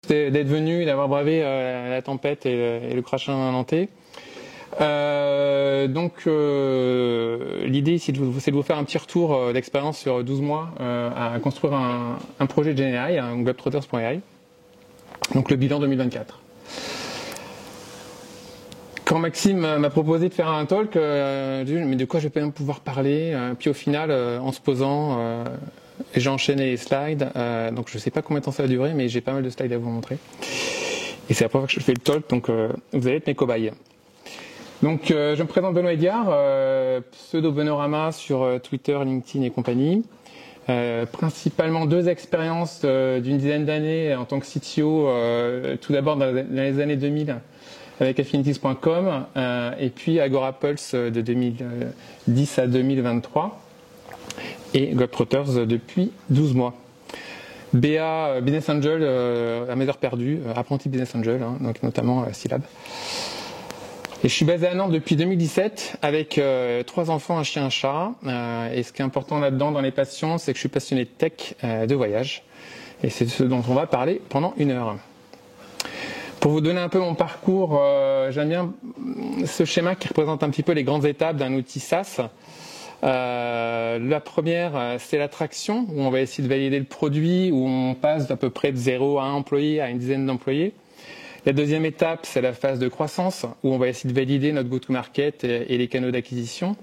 d'être venus, d'avoir bravé la tempête et le crachin nantais. L'idée c'est de vous faire un petit retour d'expérience sur 12 mois à construire un projet de GenAI, un Globetrotters.ai. Donc le bilan 2024. Quand Maxime m'a proposé de faire un talk, j'ai dit mais de quoi je vais pas pouvoir parler, puis au final en se posant, j'ai enchaîné les slides, donc je sais pas combien de temps ça va durer, mais j'ai pas mal de slides à vous montrer. Et c'est la première fois que je fais le talk, donc vous allez être mes cobayes. Donc je me présente Benoît Hédiard, pseudo Benorama sur Twitter, LinkedIn et compagnie. Principalement 2 expériences d'une dizaine d'années en tant que CTO, tout d'abord dans les années 2000 avec Affinities.com et puis Agorapulse de 2010 à 2023 et Globetrotters depuis 12 mois. BA Business Angel à mes heures perdues, apprenti Business Angel, hein, donc notamment Scilab. Et je suis basé à Nantes depuis 2017 avec 3 enfants, un chien, un chat. Et ce qui est important là-dedans dans les passions, c'est que je suis passionné de tech, de voyage. Et c'est ce dont on va parler pendant 1 heure. Pour vous donner un peu mon parcours, j'aime bien ce schéma qui représente un petit peu les grandes étapes d'un outil SaaS. La première, c'est l'attraction, où on va essayer de valider le produit, où on passe d'à peu près de 0 à 1 employé à une dizaine d'employés. La deuxième étape, c'est la phase de croissance, où on va essayer de valider notre go-to-market et les canaux d'acquisition.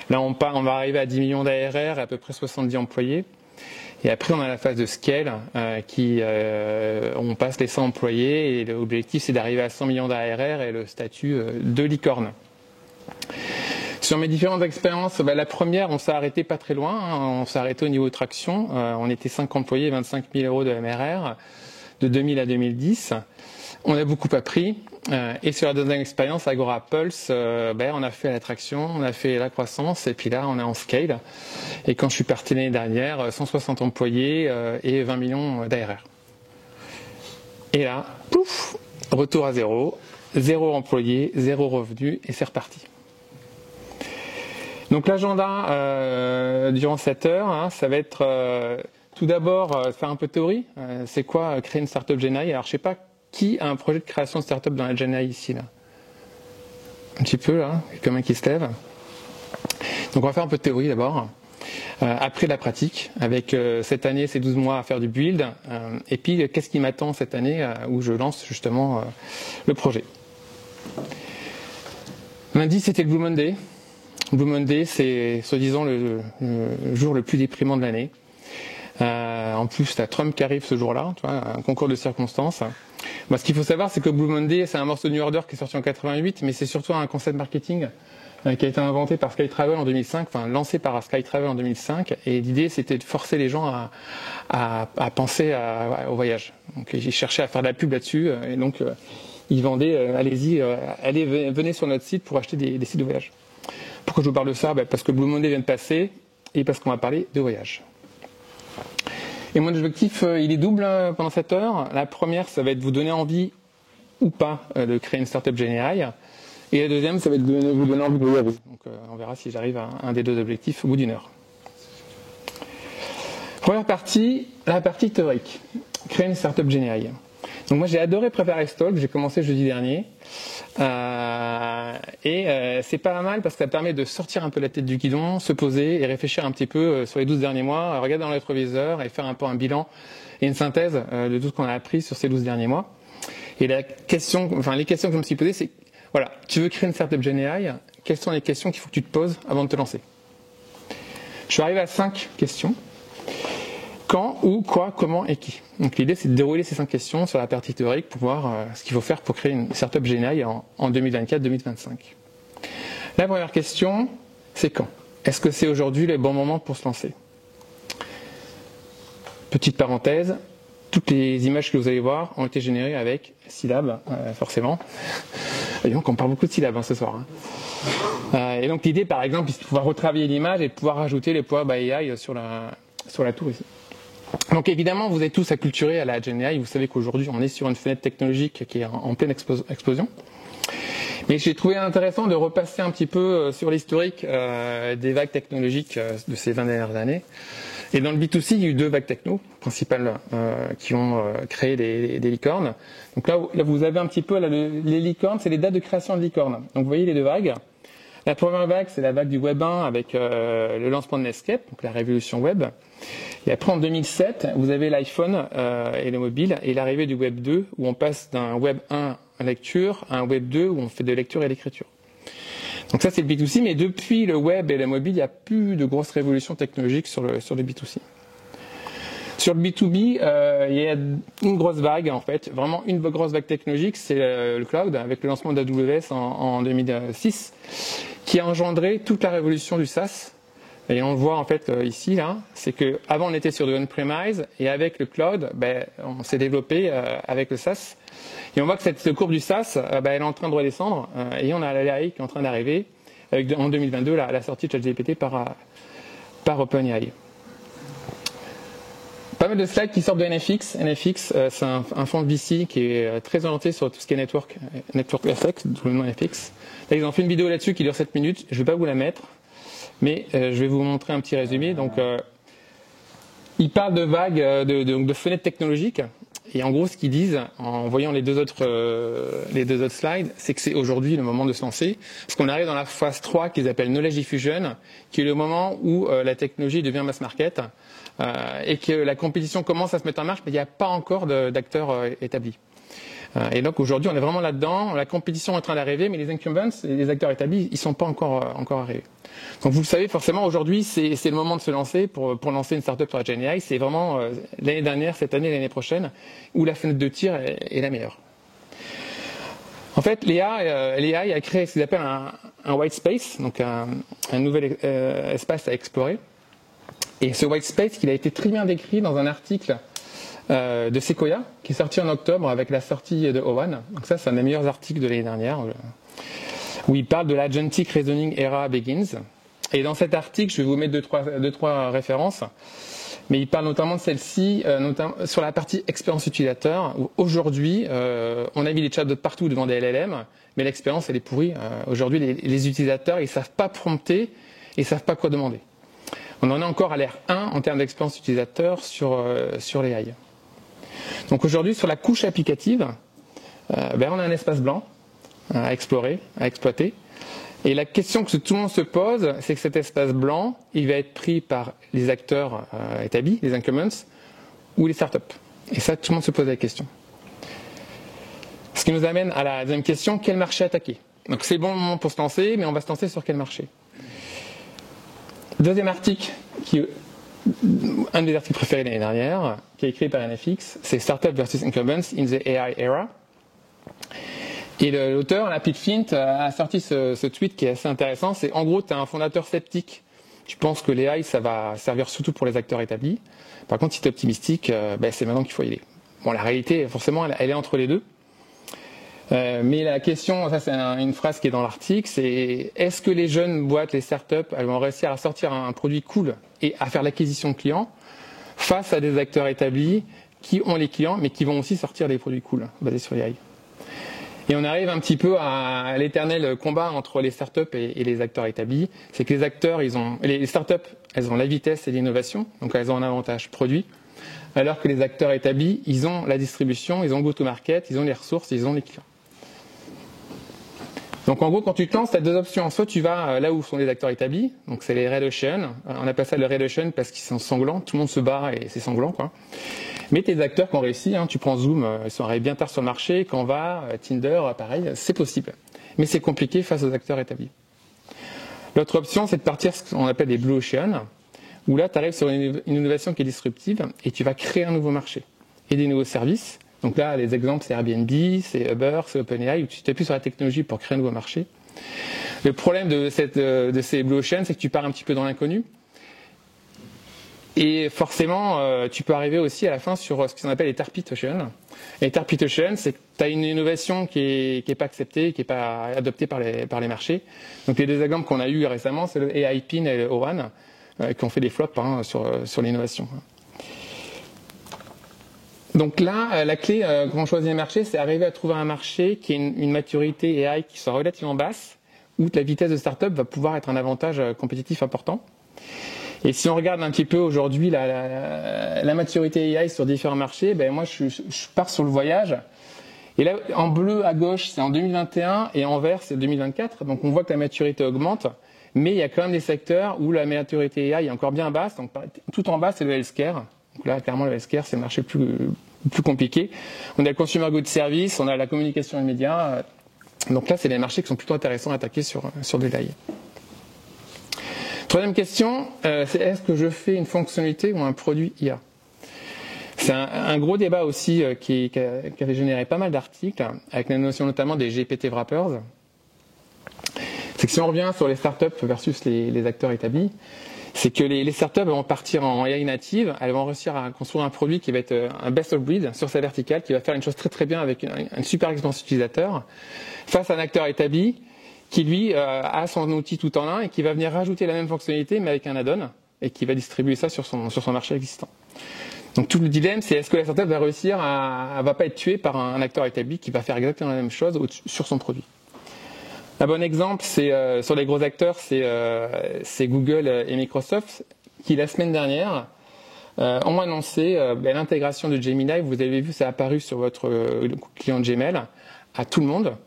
Là, on va arriver à 10 millions d'ARR et à peu près 70 employés. Et après, on a la phase de scale, on passe les 100 employés, et l'objectif, c'est d'arriver à 100 millions d'ARR et le statut de licorne. Sur mes différentes expériences, la première, on s'est arrêté pas très loin, hein, on s'est arrêté au niveau de traction. On était 5 employés, 25 000 euros de MRR, de 2000 à 2010. On a beaucoup appris, et sur la deuxième expérience, Agorapulse, on a fait l'attraction, on a fait la croissance, et puis là, on est en scale. Et quand je suis parti l'année dernière, 160 employés et 20 millions d'ARR. Et là, pouf, retour à 0 employés, 0 revenu, et c'est reparti. Donc l'agenda durant cette heure, hein, ça va être tout d'abord faire un peu de théorie. C'est quoi créer une startup GenAI? Alors je sais pas qui a un projet de création de startup dans la GenAI ici là. Un petit peu là, quelqu'un qui se lève. Donc on va faire un peu de théorie d'abord. Après la pratique, avec cette année, ces 12 mois à faire du build. Et puis qu'est-ce qui m'attend cette année où je lance justement le projet. Lundi, c'était le Blue Monday. Blue Monday, c'est soi-disant le jour le plus déprimant de l'année. En plus, tu as Trump qui arrive ce jour-là, tu vois, un concours de circonstances. Ce qu'il faut savoir, c'est que Blue Monday, c'est un morceau de New Order qui est sorti en 88, mais c'est surtout un concept marketing qui a été inventé par SkyTravel en 2005, enfin lancé par SkyTravel en 2005. Et l'idée, c'était de forcer les gens à penser au voyage. Donc, ils cherchaient à faire de la pub là-dessus, et donc ils vendaient, allez, venez sur notre site pour acheter des sites de voyage. Pourquoi je vous parle de ça? Parce que Blue Monday vient de passer et parce qu'on va parler de voyage. Et mon objectif, il est double pendant cette heure. La première, ça va être de vous donner envie ou pas de créer une startup GenAI. Et la deuxième, ça va être de vous donner envie de voyager. Donc on verra si j'arrive à un des 2 objectifs au bout d'1 heure. Première partie, la partie théorique. Créer une startup GenAI. Donc moi j'ai adoré préparer ce talk, j'ai commencé jeudi dernier. C'est pas mal parce que ça permet de sortir un peu la tête du guidon, se poser et réfléchir un petit peu sur les 12 derniers mois, regarder dans le rétroviseur et faire un peu un bilan et une synthèse de tout ce qu'on a appris sur ces 12 derniers mois. Et les questions que je me suis posées, c'est, voilà, tu veux créer une startup GenAI, quelles sont les questions qu'il faut que tu te poses avant de te lancer? Je suis arrivé à 5 questions. Quand, où, quoi, comment et qui. Donc l'idée, c'est de dérouler ces 5 questions sur la partie théorique pour voir ce qu'il faut faire pour créer une startup GenAI en 2024-2025. La première question, c'est quand? Est-ce que c'est aujourd'hui le bon moment pour se lancer? Petite parenthèse, toutes les images que vous allez voir ont été générées avec Scilab, forcément. Et donc on parle beaucoup de Scilab ce soir. Et donc l'idée, par exemple, c'est de pouvoir retravailler l'image et de pouvoir rajouter les Power by AI sur la tour ici. Donc évidemment, vous êtes tous acculturés à la GenAI. Vous savez qu'aujourd'hui, on est sur une fenêtre technologique qui est en pleine explosion. Mais j'ai trouvé intéressant de repasser un petit peu sur l'historique des vagues technologiques de ces 20 dernières années. Et dans le B2C, il y a eu 2 vagues techno principales qui ont créé des licornes. Donc là, vous avez un petit peu les licornes, c'est les dates de création de licornes. Donc vous voyez les 2 vagues. La première vague, c'est la vague du Web 1 avec le lancement de Netscape, donc la révolution web. Et après, en 2007, vous avez l'iPhone et le mobile et l'arrivée du Web 2 où on passe d'un Web 1 à lecture à un Web 2 où on fait de lecture et d'écriture. Donc ça, c'est le B2C, mais depuis le web et le mobile, il n'y a plus de grosses révolutions technologiques sur le B2C. Sur le B2B, il y a une grosse vague, en fait, vraiment une grosse vague technologique, c'est le cloud, avec le lancement d'AWS en 2006, qui a engendré toute la révolution du SaaS. Et on le voit en fait ici, là, c'est qu'avant on était sur du on-premise, et avec le cloud, on s'est développé avec le SaaS. Et on voit que cette courbe du SaaS, elle est en train de redescendre, et on a l'AI qui est en train d'arriver, avec en 2022 la sortie de ChatGPT par OpenAI. Pas mal de slides qui sortent de NFX. NFX, c'est un fonds de VC qui est très orienté sur tout ce qui est network effects, d'où le nom NFX. Là, ils ont fait une vidéo là-dessus qui dure 7 minutes. Je ne vais pas vous la mettre, mais je vais vous montrer un petit résumé. Donc, ils parlent de vagues, de fenêtres technologiques. Et en gros, ce qu'ils disent, en voyant les deux autres slides, c'est que c'est aujourd'hui le moment de se lancer. Parce qu'on arrive dans la phase 3 qu'ils appellent Knowledge Diffusion, qui est le moment où la technologie devient mass market et que la compétition commence à se mettre en marche, mais il n'y a pas encore d'acteurs établis. Et donc aujourd'hui, on est vraiment là-dedans. La compétition est en train d'arriver, mais les incumbents, les acteurs établis, ils ne sont pas encore arrivés. Donc vous le savez, forcément, aujourd'hui, c'est le moment de se lancer pour lancer une startup sur la GenAI. C'est vraiment l'année dernière, cette année, l'année prochaine, où la fenêtre de tir est la meilleure. En fait, l'AI a créé ce qu'ils appellent un white space, donc un nouvel espace à explorer. Et ce white space, il a été très bien décrit dans un article de Sequoia, qui est sorti en octobre avec la sortie de O1. Donc ça, c'est un des meilleurs articles de l'année dernière, où il parle de l'Agentic Reasoning Era Begins. Et dans cet article, je vais vous mettre deux, trois références, mais il parle notamment de celle-ci, notamment sur la partie expérience utilisateur, où aujourd'hui, on a mis les chatbots partout devant des LLM, mais l'expérience, elle est pourrie. Aujourd'hui, les utilisateurs, ils savent pas prompter, ils savent pas quoi demander. On en est encore à l'ère 1 en termes d'expérience utilisateur sur l'AI. Donc aujourd'hui, sur la couche applicative, on a un espace blanc à explorer, à exploiter. Et la question que tout le monde se pose, c'est que cet espace blanc, il va être pris par les acteurs établis, les incumbents, ou les startups. Et ça, tout le monde se pose la question. Ce qui nous amène à la deuxième question, quel marché attaquer? Donc c'est le bon moment pour se lancer, mais on va se lancer sur quel marché? Deuxième article, un des articles préférés l'année dernière, qui est écrit par NFX, c'est Startup versus Incumbents in the AI Era. Et l'auteur, la Pete Flint, a sorti ce tweet qui est assez intéressant. C'est en gros, tu es un fondateur sceptique. Tu penses que l'AI, ça va servir surtout pour les acteurs établis. Par contre, si tu es optimistique, c'est maintenant qu'il faut y aller. Bon, la réalité, forcément, elle est entre les deux. Mais la question, ça c'est une phrase qui est dans l'article, c'est est-ce que les jeunes boîtes, les startups, elles vont réussir à sortir un produit cool et à faire l'acquisition de clients face à des acteurs établis qui ont les clients, mais qui vont aussi sortir des produits cool basés sur l'AI. Et on arrive un petit peu à l'éternel combat entre les startups et les acteurs établis. C'est que les startups, elles ont la vitesse et l'innovation, donc elles ont un avantage produit, alors que les acteurs établis, ils ont la distribution, ils ont le go-to-market, ils ont les ressources, ils ont les clients. Donc en gros, quand tu te lances, tu as deux options. Soit tu vas là où sont les acteurs établis, donc c'est les Red Ocean. On appelle ça le Red Ocean parce qu'ils sont sanglants, tout le monde se bat et c'est sanglant, quoi. Mais tes acteurs qui ont réussi, tu prends Zoom, ils sont arrivés bien tard sur le marché, Canva, Tinder, pareil, c'est possible. Mais c'est compliqué face aux acteurs établis. L'autre option, c'est de partir ce qu'on appelle des Blue Ocean, où là, tu arrives sur une innovation qui est disruptive et tu vas créer un nouveau marché et des nouveaux services. Donc là, les exemples, c'est Airbnb, c'est Uber, c'est OpenAI, où tu t'appuies sur la technologie pour créer un nouveau marché. Le problème de ces Blue Ocean, c'est que tu pars un petit peu dans l'inconnu. Et forcément, tu peux arriver aussi à la fin sur ce qu'on appelle les Tar Pit Ocean. Les Tar Pit Ocean, c'est que tu as une innovation qui est pas acceptée, qui est pas adoptée par les marchés. Donc les deux exemples qu'on a eus récemment, c'est le AI Pin et le O1, qui ont fait des flops sur l'innovation. Donc là, la clé quand on choisit un marché, c'est arriver à trouver un marché qui ait une maturité AI qui soit relativement basse, où la vitesse de start-up va pouvoir être un avantage compétitif important. Et si on regarde un petit peu aujourd'hui la maturité AI sur différents marchés, ben moi je pars sur le voyage. Et là, en bleu à gauche, c'est en 2021 et en vert, c'est 2024. Donc on voit que la maturité augmente, mais il y a quand même des secteurs où la maturité AI est encore bien basse. Donc tout en bas, c'est le healthcare. Donc là, clairement, le healthcare, c'est le marché plus compliqué. On a le consumer goods service, on a la communication et les médias. Donc là, c'est les marchés qui sont plutôt intéressants à attaquer sur de l'AI. Troisième question, c'est est-ce que je fais une fonctionnalité ou un produit IA? C'est un gros débat aussi qui avait généré pas mal d'articles, avec la notion notamment des GPT wrappers. C'est que si on revient sur les startups versus les acteurs établis, c'est que les startups vont partir en AI native, elles vont réussir à construire un produit qui va être un best of breed sur sa verticale, qui va faire une chose très très bien avec une super expérience utilisateur, face à un acteur établi qui lui a son outil tout en un et qui va venir rajouter la même fonctionnalité mais avec un add-on et qui va distribuer ça sur son marché existant. Donc tout le dilemme, c'est est-ce que la startup va réussir va pas être tuée par un acteur établi qui va faire exactement la même chose sur son produit. Un bon exemple, c'est sur les gros acteurs, c'est Google et Microsoft qui la semaine dernière ont annoncé l'intégration de Gemini. Vous avez vu, ça a apparu sur votre client Gmail à tout le monde.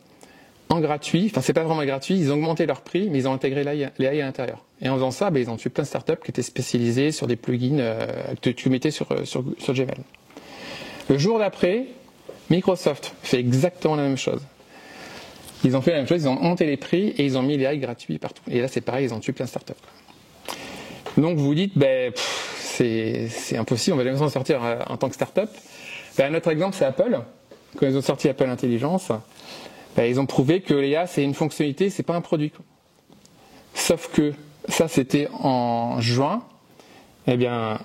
En gratuit, enfin c'est pas vraiment gratuit, ils ont augmenté leur prix, mais ils ont intégré l'AI à l'intérieur. Et en faisant ça, ils ont tué plein de startups qui étaient spécialisées sur des plugins que tu mettais sur Gmail. Le jour d'après, Microsoft fait exactement la même chose. Ils ont fait la même chose, ils ont monté les prix et ils ont mis l'AI gratuit partout. Et là c'est pareil, ils ont tué plein de startups. Donc vous dites, c'est impossible, on va jamais s'en sortir en tant que startup. Un autre exemple, c'est Apple. Quand ils ont sorti Apple Intelligence, ils ont prouvé que l'IA, c'est une fonctionnalité, c'est pas un produit. Sauf que ça, c'était en juin. Eh bien,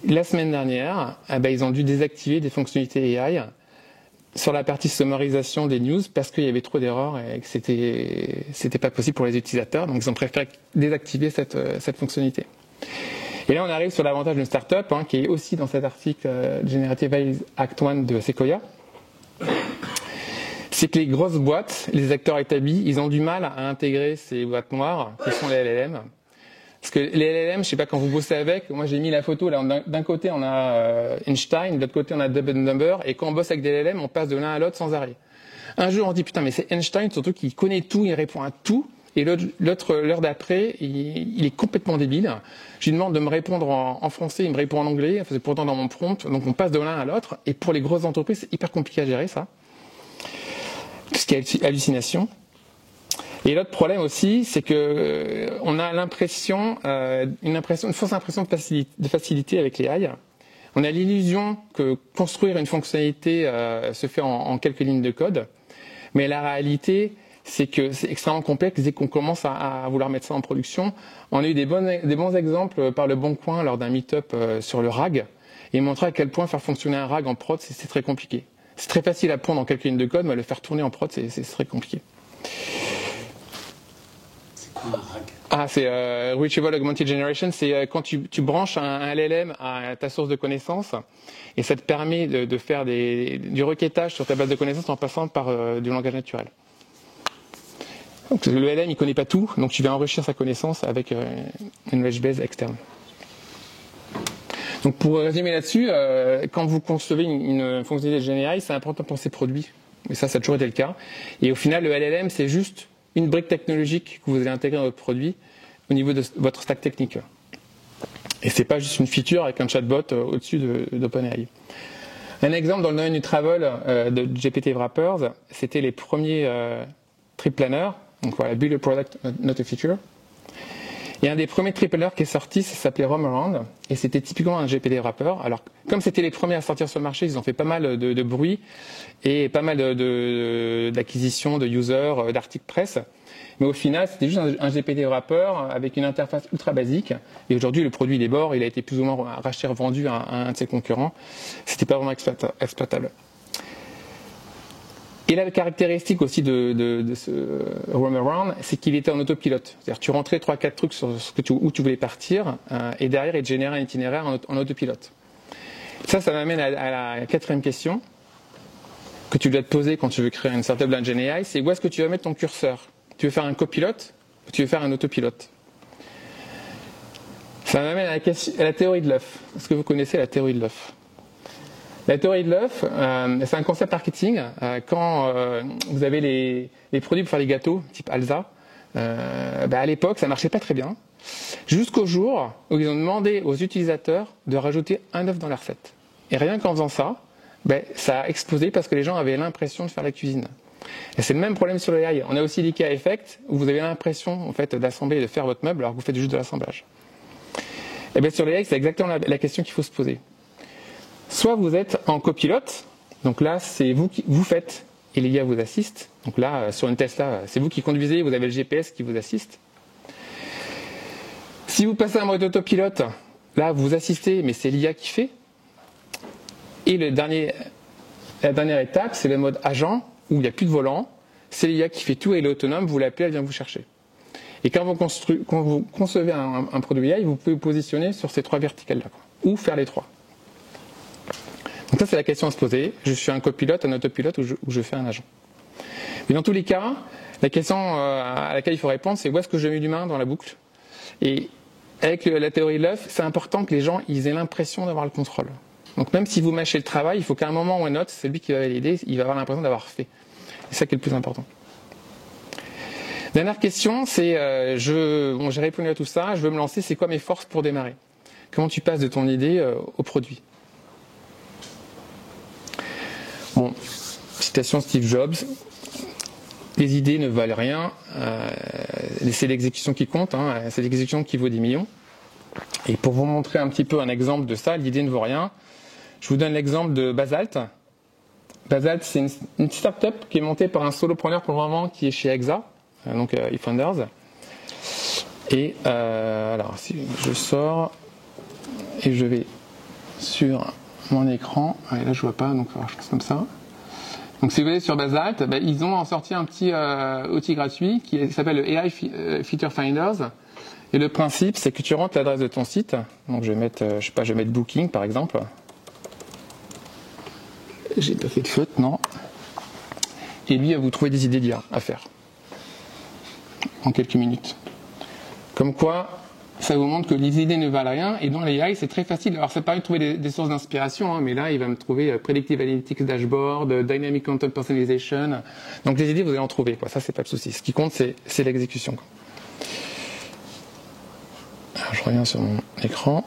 la semaine dernière, ils ont dû désactiver des fonctionnalités AI sur la partie sommarisation des news parce qu'il y avait trop d'erreurs et que c'était pas possible pour les utilisateurs. Donc, ils ont préféré désactiver cette fonctionnalité. Et là, on arrive sur l'avantage d'une startup qui est aussi dans cet article Generative AI Act 1 de Sequoia. C'est que les grosses boîtes, les acteurs établis, ils ont du mal à intégrer ces boîtes noires, qui sont les LLM. Parce que les LLM, je sais pas, quand vous bossez avec, moi j'ai mis la photo, là, d'un côté on a Einstein, de l'autre côté on a Dumb and Dumber, et quand on bosse avec des LLM, on passe de l'un à l'autre sans arrêt. Un jour on dit, putain, mais c'est Einstein, surtout qu'il connaît tout, il répond à tout, et l'autre, l'heure d'après, il est complètement débile. Je lui demande de me répondre en français, il me répond en anglais, c'est pourtant dans mon prompt, donc on passe de l'un à l'autre, et pour les grosses entreprises, c'est hyper compliqué à gérer ça. Tout ce qui est hallucination. Et l'autre problème aussi, c'est que on a une fausse impression de facilité avec les AI. On a l'illusion que construire une fonctionnalité se fait en quelques lignes de code, mais la réalité, c'est que c'est extrêmement complexe dès qu'on commence à vouloir mettre ça en production. On a eu des bons exemples par Le Bon Coin lors d'un meet-up sur le RAG, et montrer à quel point faire fonctionner un RAG en prod, c'est très compliqué. C'est très facile à prendre en quelques lignes de code, mais le faire tourner en prod, c'est très compliqué. C'est quoi un RAG? C'est Retrieval Augmented Generation, c'est quand tu branches un LLM à ta source de connaissances, et ça te permet de faire du requêtage sur ta base de connaissances en passant par du langage naturel. Donc, le LLM, il connaît pas tout, donc tu vas enrichir sa connaissance avec une knowledge base externe. Donc pour résumer là-dessus, quand vous concevez une fonctionnalité de GenAI, c'est important de penser produit. Et ça a toujours été le cas. Et au final, le LLM, c'est juste une brique technologique que vous allez intégrer dans votre produit au niveau de votre stack technique. Et c'est pas juste une feature avec un chatbot au-dessus d'OpenAI. Un exemple dans le domaine du travel de GPT Wrappers, c'était les premiers trip planners. Donc voilà, build a product, not a feature. Et un des premiers triplers qui est sorti, ça s'appelait Roam-Around, et c'était typiquement un GPT wrapper. Alors, comme c'était les premiers à sortir sur le marché, ils ont fait pas mal de bruit et pas mal d'acquisitions de users, d'articles presse. Mais au final, c'était juste un GPT wrapper avec une interface ultra basique. Et aujourd'hui, le produit il est mort, il a été plus ou moins racheté, revendu à un de ses concurrents. C'était pas vraiment exploitable. Et la caractéristique aussi de ce Roam-Around, c'est qu'il était en autopilote. C'est-à-dire tu rentrais 3-4 trucs sur où tu voulais partir, et derrière il te générait un itinéraire en autopilote. Ça m'amène à la quatrième question que tu dois te poser quand tu veux créer une startup dans GenAI, c'est où est-ce que tu vas mettre ton curseur? Tu veux faire un copilote ou tu veux faire un autopilote? Ça m'amène à la théorie de l'œuf. Est-ce que vous connaissez la théorie de l'œuf? La théorie de l'œuf, c'est un concept marketing. Quand vous avez les produits pour faire les gâteaux, type Alsa, à l'époque, ça marchait pas très bien. Jusqu'au jour où ils ont demandé aux utilisateurs de rajouter un œuf dans la recette. Et rien qu'en faisant ça, ça a explosé parce que les gens avaient l'impression de faire la cuisine. Et c'est le même problème sur le AI. On a aussi l'IKEA Effect, où vous avez l'impression en fait, d'assembler et de faire votre meuble alors que vous faites juste de l'assemblage. Et bien sur le AI, c'est exactement la question qu'il faut se poser. Soit vous êtes en copilote, donc là c'est vous qui vous faites et l'IA vous assiste. Donc là, sur une Tesla, c'est vous qui conduisez, vous avez le GPS qui vous assiste. Si vous passez un mode autopilote, là vous assistez, mais c'est l'IA qui fait. Et la dernière étape, c'est le mode agent, où il n'y a plus de volant, c'est l'IA qui fait tout et elle est autonome, vous l'appelez, elle vient vous chercher. Et quand vous concevez un produit AI, vous pouvez vous positionner sur ces trois verticales-là, ou faire les trois. Donc ça, c'est la question à se poser. Je suis un copilote, un autopilote, ou je fais un agent. Mais dans tous les cas, la question à laquelle il faut répondre, c'est où est-ce que je mets l'humain dans la boucle? Et avec la théorie de l'œuf, c'est important que les gens ils aient l'impression d'avoir le contrôle. Donc même si vous mâchez le travail, il faut qu'à un moment ou un autre, c'est lui qui va valider, il va avoir l'impression d'avoir fait. C'est ça qui est le plus important. Dernière question, c'est, j'ai répondu à tout ça, je veux me lancer, c'est quoi mes forces pour démarrer? Comment tu passes de ton idée au produit? Bon, citation Steve Jobs, les idées ne valent rien, c'est l'exécution qui compte, c'est l'exécution qui vaut des millions. Et pour vous montrer un petit peu un exemple de ça, l'idée ne vaut rien, je vous donne l'exemple de Basalt. Basalt, c'est une start-up qui est montée par un solopreneur pour le moment qui est chez EXA, donc eFounders. Et alors, si je sors et je vais sur mon écran, et là je vois pas, donc il va falloir que je fasse comme ça. Donc si vous allez sur Basalt, ils ont sorti un petit outil gratuit qui s'appelle le AI Feature Finders. Et le principe, c'est que tu rentres l'adresse de ton site. Donc je vais mettre, je vais mettre Booking par exemple. J'ai pas fait de faute, non. Et lui, vous trouvez des idées d'IA à faire en quelques minutes. Comme quoi, ça vous montre que les idées ne valent rien. Et dans l'AI, c'est très facile. Alors ça permet de trouver des sources d'inspiration, mais là, il va me trouver Predictive Analytics Dashboard, Dynamic Content Personalization. Donc les idées, vous allez en trouver. Ça, c'est pas le souci. Ce qui compte, c'est l'exécution. Alors, je reviens sur mon écran.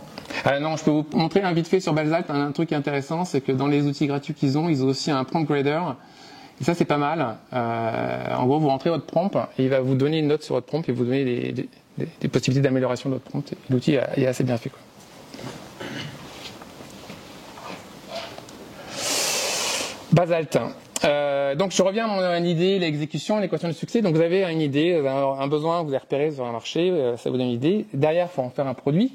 Non, je peux vous montrer vite fait sur Basalt un truc intéressant, c'est que dans les outils gratuits qu'ils ont, ils ont aussi un prompt grader. Et ça, c'est pas mal. En gros, vous rentrez votre prompt et il va vous donner une note sur votre prompt et vous donner des possibilités d'amélioration de votre prompt. L'outil est assez bien fait, Basalt. Donc je reviens à mon idée, l'exécution, l'équation de succès. Donc vous avez une idée, vous avez un besoin, vous avez repéré sur un marché, ça vous donne une idée. Derrière, il faut en faire un produit.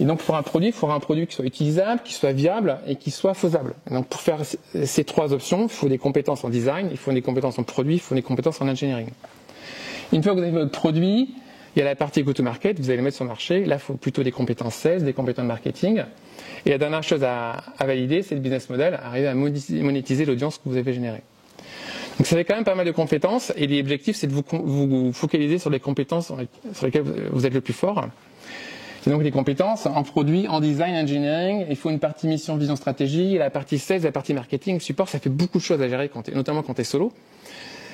Et donc pour un produit, il faudra un produit qui soit utilisable, qui soit viable et qui soit faisable. Et donc pour faire ces trois options, il faut des compétences en design, il faut des compétences en produit, il faut des compétences en engineering. Une fois que vous avez votre produit, il y a la partie go-to-market, vous allez le mettre sur le marché. Là, il faut plutôt des compétences sales, des compétences marketing. Et la dernière chose à valider, c'est le business model, arriver à monétiser l'audience que vous avez générée. Donc ça fait quand même pas mal de compétences et l'objectif, c'est de vous focaliser sur les compétences sur lesquelles vous êtes le plus fort. Et donc les compétences en produit, en design, engineering, il faut une partie mission, vision, stratégie, la partie sales, la partie marketing, support, ça fait beaucoup de choses à gérer, notamment quand tu es solo.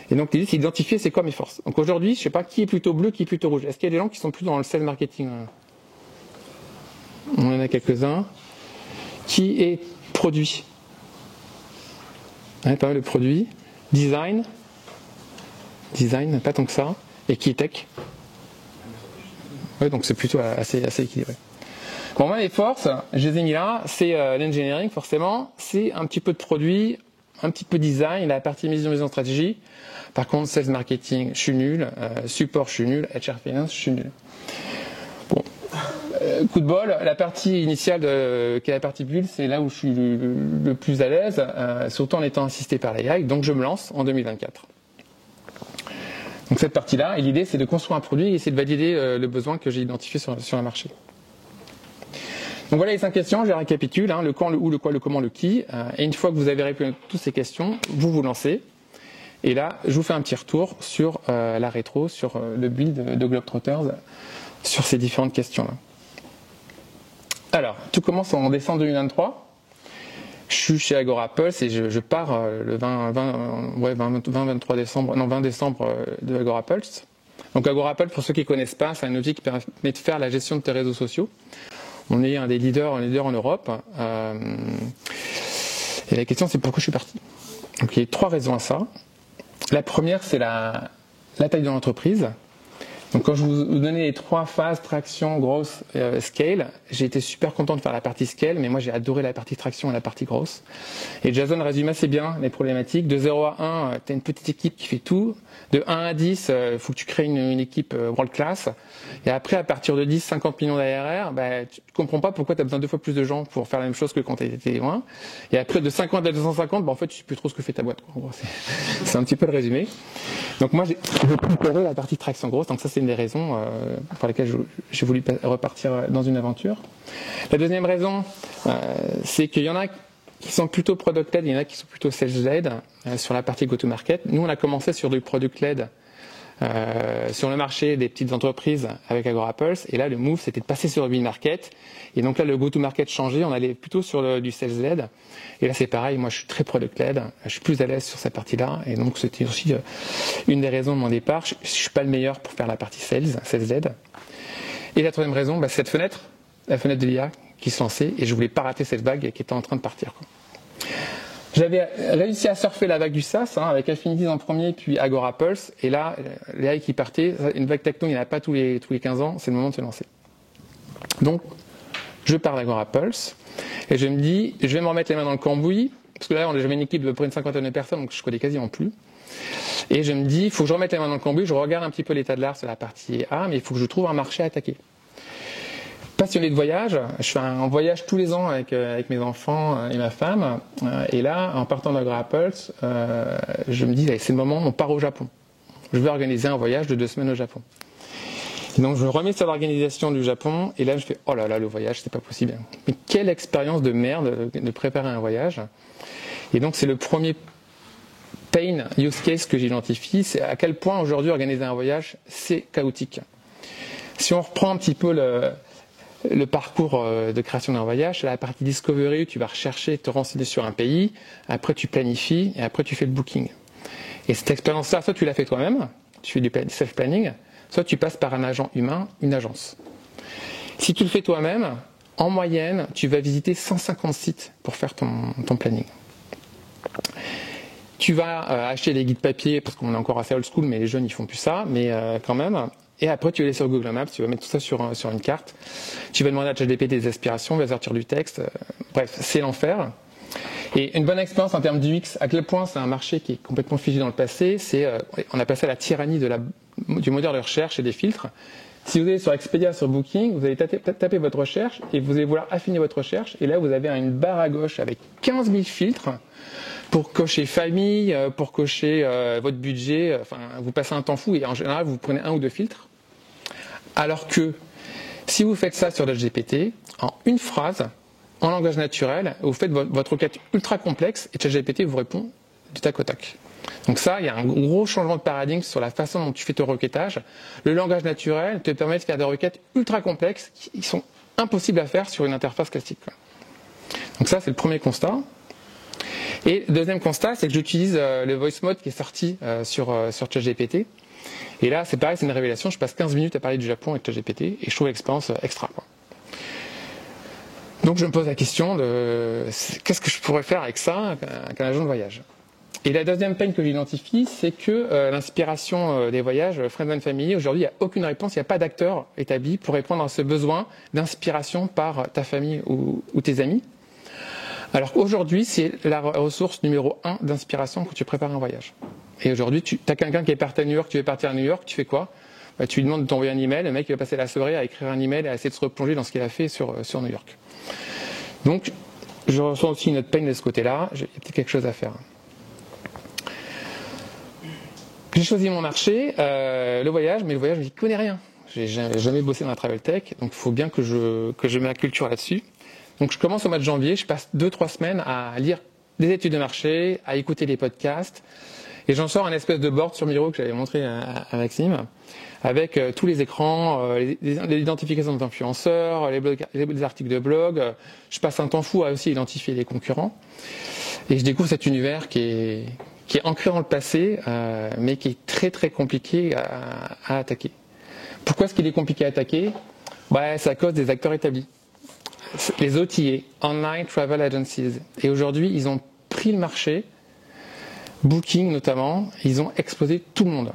Et donc l'idée, c'est d'identifier c'est quoi mes forces. Donc aujourd'hui, je sais pas qui est plutôt bleu, qui est plutôt rouge. Est-ce qu'il y a des gens qui sont plus dans le sales marketing? On en a quelques-uns. Qui est produit? Pas mal de produits. Design, pas tant que ça. Et qui est tech? Ouais, donc c'est plutôt assez équilibré. Bon, moi, les forces, je les ai mis là, c'est l'engineering, forcément, c'est un petit peu de produit, un petit peu de design, la partie vision stratégie. Par contre, sales marketing, je suis nul, support, je suis nul, HR finance, je suis nul. Bon, coup de bol, la partie initiale, qui est la partie build, c'est là où je suis le plus à l'aise, surtout en étant assisté par l'AI, donc je me lance en 2024. Donc cette partie-là, et l'idée c'est de construire un produit et essayer de valider le besoin que j'ai identifié sur le marché. Donc voilà les 5 questions, je récapitule, le quand, le où, le quoi, le comment, le qui. Et une fois que vous avez répondu à toutes ces questions, vous vous lancez. Et là, je vous fais un petit retour sur la rétro, sur le build de Globetrotters, sur ces différentes questions-là. Alors, tout commence en décembre 2023. Je suis chez Agorapulse et je pars le 20 décembre de Agorapulse. Donc Agorapulse, pour ceux qui ne connaissent pas, c'est un outil qui permet de faire la gestion de tes réseaux sociaux. On est un des leaders en Europe. Et la question, c'est pourquoi je suis parti. Donc il y a 3 raisons à ça. La première, c'est la taille de l'entreprise. Donc quand je vous donnais les 3 phases, traction, growth, scale, j'ai été super content de faire la partie scale, mais moi j'ai adoré la partie traction et la partie growth. Et Jason résume assez bien les problématiques. De 0 à 1, tu as une petite équipe qui fait tout. De 1 à 10, il faut que tu crées une équipe world class. Et après, à partir de 10, 50 millions d'ARR, tu ne comprends pas pourquoi tu as besoin 2 fois plus de gens pour faire la même chose que quand tu étais loin. Et après, de 50 à 250, en fait, tu ne sais plus trop ce que fait ta boîte. En gros, c'est un petit peu le résumé. Donc moi, j'ai préféré la partie traction growth. Donc ça, c'est une des raisons pour lesquelles j'ai voulu repartir dans une aventure. La deuxième raison, c'est qu'il y en a qui sont plutôt product-led, il y en a qui sont plutôt sales-led sur la partie go-to-market. Nous, on a commencé sur du product-led sur le marché des petites entreprises avec Agorapulse. Et là, le move, c'était de passer sur le mid-market. Et donc là, le go-to-market changeait. On allait plutôt sur du sales-led. Et là, c'est pareil. Moi, je suis très product-led. Je suis plus à l'aise sur cette partie-là. Et donc, c'était aussi une des raisons de mon départ. Je ne suis pas le meilleur pour faire la partie sales-led. Et la troisième raison, c'est cette fenêtre, la fenêtre de l'IA qui se lançait. Et je ne voulais pas rater cette vague qui était en train de partir. J'avais réussi à surfer la vague du SaaS avec Affinities en premier, puis Agorapulse. Et là, l'IA qui partait, une vague techno, il n'y en a pas tous les 15 ans. C'est le moment de se lancer. Donc, je pars d'Agorapulse et je me dis, je vais me remettre les mains dans le cambouis, parce que là, j'avais une équipe de près d'une 50aine de personnes, donc je connais quasiment plus. Et je me dis, il faut que je remette les mains dans le cambouis, je regarde un petit peu l'état de l'art sur la partie A, mais il faut que je trouve un marché à attaquer. Passionné de voyage, je fais un voyage tous les ans avec mes enfants et ma femme. Et là, en partant d'Agorapulse, je me dis, allez, c'est le moment, on part au Japon. Je vais organiser un voyage de 2 semaines au Japon. Et donc je me remets sur l'organisation du Japon, et là je fais, oh là là, le voyage, c'est pas possible. Mais quelle expérience de merde de préparer un voyage. Et donc c'est le premier pain use case que j'identifie, c'est à quel point aujourd'hui organiser un voyage, c'est chaotique. Si on reprend un petit peu le parcours de création d'un voyage, c'est la partie discovery où tu vas rechercher, te renseigner sur un pays, après tu planifies et après tu fais le booking. Et cette expérience-là, soit tu l'as fait toi-même, tu fais du self-planning, soit tu passes par un agent humain, une agence. Si tu le fais toi-même, en moyenne, tu vas visiter 150 sites pour faire ton planning. Tu vas acheter des guides papier, parce qu'on est encore assez old school, mais les jeunes ils font plus ça, mais quand même. Et après, tu vas aller sur Google Maps, tu vas mettre tout ça sur une carte. Tu vas demander à ChatGPT des aspirations, il va sortir du texte. Bref, c'est l'enfer. Et une bonne expérience en termes d'UX, à quel point c'est un marché qui est complètement figé dans le passé, on appelle ça la tyrannie du moteur de recherche et des filtres. Si vous allez sur Expedia, sur Booking, vous allez taper votre recherche et vous allez vouloir affiner votre recherche. Et là, vous avez une barre à gauche avec 15 000 filtres pour cocher famille, pour cocher votre budget. Enfin, vous passez un temps fou et en général, vous prenez 1 ou 2 filtres. Alors que si vous faites ça sur ChatGPT, en une phrase, en langage naturel, vous faites votre requête ultra complexe et ChatGPT vous répond du tac au tac. Donc ça, il y a un gros changement de paradigme sur la façon dont tu fais ton requêtage. Le langage naturel te permet de faire des requêtes ultra complexes qui sont impossibles à faire sur une interface classique. Donc ça, c'est le premier constat. Et le deuxième constat, c'est que j'utilise le voice mode qui est sorti sur ChatGPT. Et là, c'est pareil, c'est une révélation. Je passe 15 minutes à parler du Japon avec ChatGPT et je trouve l'expérience extra. Donc je me pose la question de qu'est-ce que je pourrais faire avec ça, avec un agent de voyage. Et la deuxième peine que j'identifie, c'est que l'inspiration des voyages, Friends and Family, aujourd'hui, il n'y a aucune réponse, il n'y a pas d'acteur établi pour répondre à ce besoin d'inspiration par ta famille ou tes amis. Alors qu'aujourd'hui, c'est la ressource numéro 1 d'inspiration quand tu prépares un voyage. Et aujourd'hui, tu as quelqu'un qui est parti à New York, tu veux partir à New York, tu fais quoi ? Tu lui demandes de t'envoyer un email, le mec il va passer la soirée à écrire un email et à essayer de se replonger dans ce qu'il a fait sur New York. Donc, je ressens aussi une autre peine de ce côté-là, il y a peut-être quelque chose à faire. J'ai choisi mon marché, le voyage, mais le voyage, je n'y connais rien. J'ai jamais bossé dans la travel tech, donc il faut bien que je mette ma culture là-dessus. Donc je commence au mois de janvier, je passe 2-3 semaines à lire des études de marché, à écouter des podcasts, Et j'en sors un espèce de board sur Miro que j'avais montré à Maxime, avec tous les écrans, l'identification des influenceurs, les articles de blog. Je passe un temps fou à aussi identifier les concurrents. Et je découvre cet univers qui est ancré dans le passé, mais qui est très très compliqué à attaquer. Pourquoi est-ce qu'il est compliqué à attaquer ? C'est à cause des acteurs établis. Les OTA, Online Travel Agencies. Et aujourd'hui, ils ont pris le marché, Booking notamment, ils ont explosé tout le monde.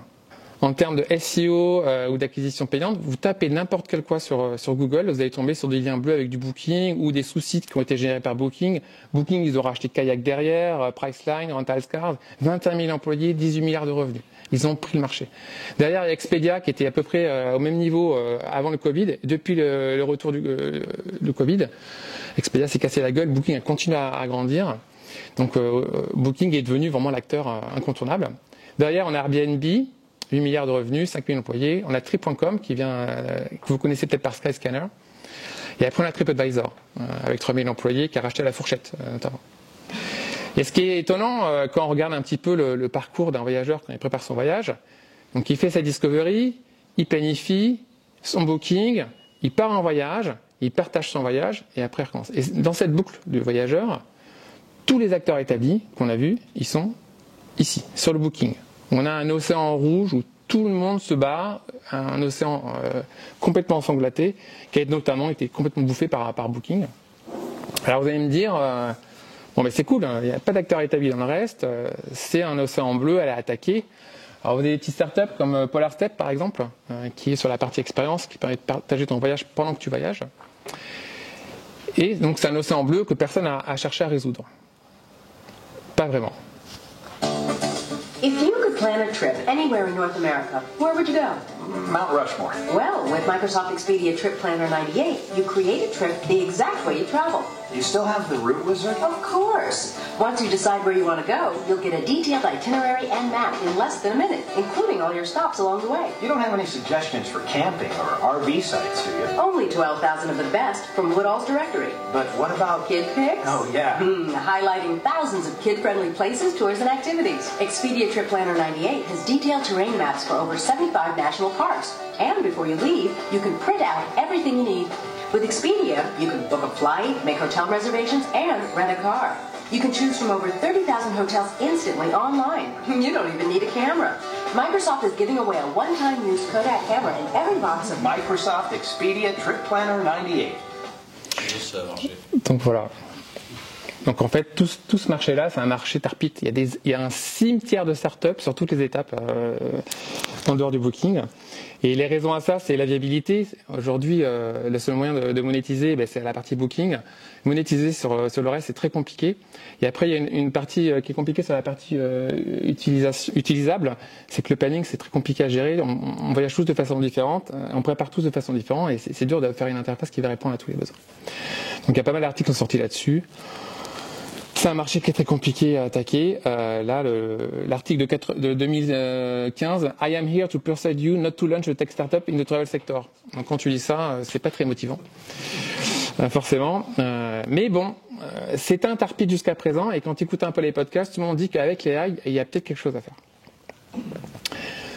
En termes de SEO ou d'acquisition payante, vous tapez n'importe quel quoi sur Google, vous allez tomber sur des liens bleus avec du Booking ou des sous-sites qui ont été générés par Booking. Booking, ils ont racheté Kayak derrière, Priceline, Rentalscars, 21 000 employés, 18 milliards de revenus. Ils ont pris le marché. Derrière, il y a Expedia qui était à peu près au même niveau avant le Covid. Depuis le retour du Covid, Expedia s'est cassé la gueule, Booking a continué à grandir. Donc Booking est devenu vraiment l'acteur incontournable. Derrière, on a Airbnb, 8 milliards de revenus, 5 000 employés. On a Trip.com que vous connaissez peut-être par Skyscanner. Et après, on a TripAdvisor, avec 3 000 employés, qui a racheté La Fourchette, notamment. Et ce qui est étonnant, quand on regarde un petit peu le parcours d'un voyageur quand il prépare son voyage, donc il fait sa discovery, il planifie son booking, il part en voyage, il partage son voyage, et après il recommence. Et dans cette boucle du voyageur, tous les acteurs établis qu'on a vus, ils sont ici, sur le booking. On a un océan rouge où tout le monde se bat, un océan complètement ensanglanté, qui a notamment été complètement bouffé par Booking. Alors vous allez me dire, c'est cool, il n'y a pas d'acteurs établis dans le reste, c'est un océan bleu, elle a attaqué. Alors vous avez des petites startups comme Polar Step par exemple, qui est sur la partie expérience, qui permet de partager ton voyage pendant que tu voyages. Et donc c'est un océan bleu que personne n'a cherché à résoudre. Pas vraiment. If you could plan a trip anywhere in North America, where would you go? Mount Rushmore. Well, with Microsoft Expedia Trip Planner 98, you create a trip the exact way you travel. You still have the route wizard? Of course. Once you decide where you want to go, you'll get a detailed itinerary and map in less than a minute, including all your stops along the way. You don't have any suggestions for camping or RV sites, do you? Only 12,000 of the best from Woodall's directory. But what about... Kid pics? Oh, yeah. Highlighting thousands of kid-friendly places, tours, and activities. Expedia Trip Planner 98 has detailed terrain maps for over 75 national parks. And before you leave, you can print out everything you need. With Expedia, you can book a flight, make hotel reservations, and rent a car. You can choose from over 30,000 hotels instantly online. You don't even need a camera. Microsoft is giving away a one-time use Kodak camera in every box of Microsoft Expedia Trip Planner 98. Donc voilà. Donc en fait, tout ce marché-là, c'est un marché tarpite. Il y a un cimetière de startups sur toutes les étapes en dehors du booking. Et les raisons à ça, c'est la viabilité. Aujourd'hui, le seul moyen de monétiser, c'est la partie booking. Monétiser sur le reste, c'est très compliqué. Et après, il y a une partie qui est compliquée sur la partie utilisable. C'est que le planning, c'est très compliqué à gérer. On voyage tous de façon différente. On prépare tous de façon différente. Et c'est dur de faire une interface qui va répondre à tous les besoins. Donc il y a pas mal d'articles qui sont sortis là-dessus. C'est un marché qui est très compliqué à attaquer. Là, l'article de 2015, I am here to persuade you not to launch a tech startup in the travel sector. Donc quand tu lis ça, c'est pas très motivant, forcément. Mais bon, c'est un tarpite jusqu'à présent. Et quand tu écoutes un peu les podcasts, tout le monde dit qu'avec les AI, il y a peut-être quelque chose à faire.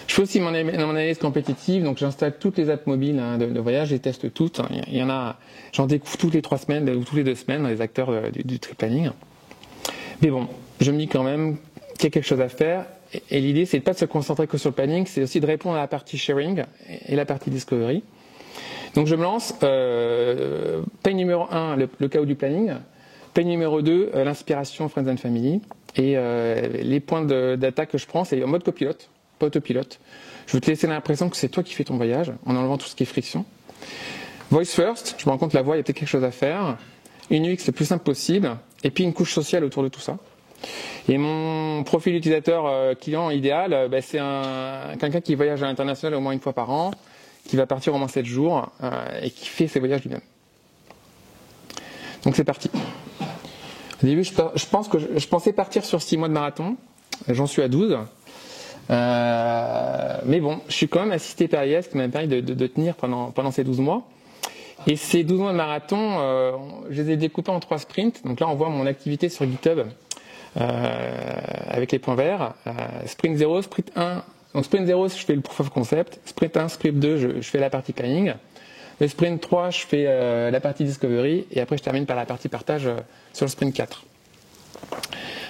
Je fais aussi mon analyse compétitive, donc j'installe toutes les apps mobiles de voyage, je les teste toutes. Il y en a, j'en découvre toutes les 3 semaines ou toutes les 2 semaines dans les acteurs du trip planning. Mais bon, je me dis quand même qu'il y a quelque chose à faire. Et l'idée, c'est pas de se concentrer que sur le planning, c'est aussi de répondre à la partie sharing et la partie discovery. Donc je me lance. Paye numéro 1, le chaos du planning. Paye numéro 2, l'inspiration Friends and Family. Et les points d'attaque que je prends, c'est en mode copilote, pas autopilote. Je veux te laisser l'impression que c'est toi qui fais ton voyage, en enlevant tout ce qui est friction. Voice first, je me rends compte que la voix, il y a peut-être quelque chose à faire. Une UX le plus simple possible. Et puis une couche sociale autour de tout ça. Et mon profil utilisateur client idéal, c'est quelqu'un qui voyage à l'international au moins une fois par an, qui va partir au moins 7 jours et qui fait ses voyages lui-même. Donc c'est parti. Au début, je pensais partir sur 6 mois de marathon. J'en suis à 12. Mais bon, je suis quand même assisté par IS qui m'a permis de tenir pendant ces 12 mois. Et ces 12 mois de marathon, je les ai découpés en 3 sprints. Donc là, on voit mon activité sur GitHub avec les points verts. Sprint 0, sprint 1. Donc sprint 0, je fais le proof of concept. Sprint 1, sprint 2, je fais la partie planning. Le sprint 3, je fais la partie discovery. Et après, je termine par la partie partage sur le sprint 4.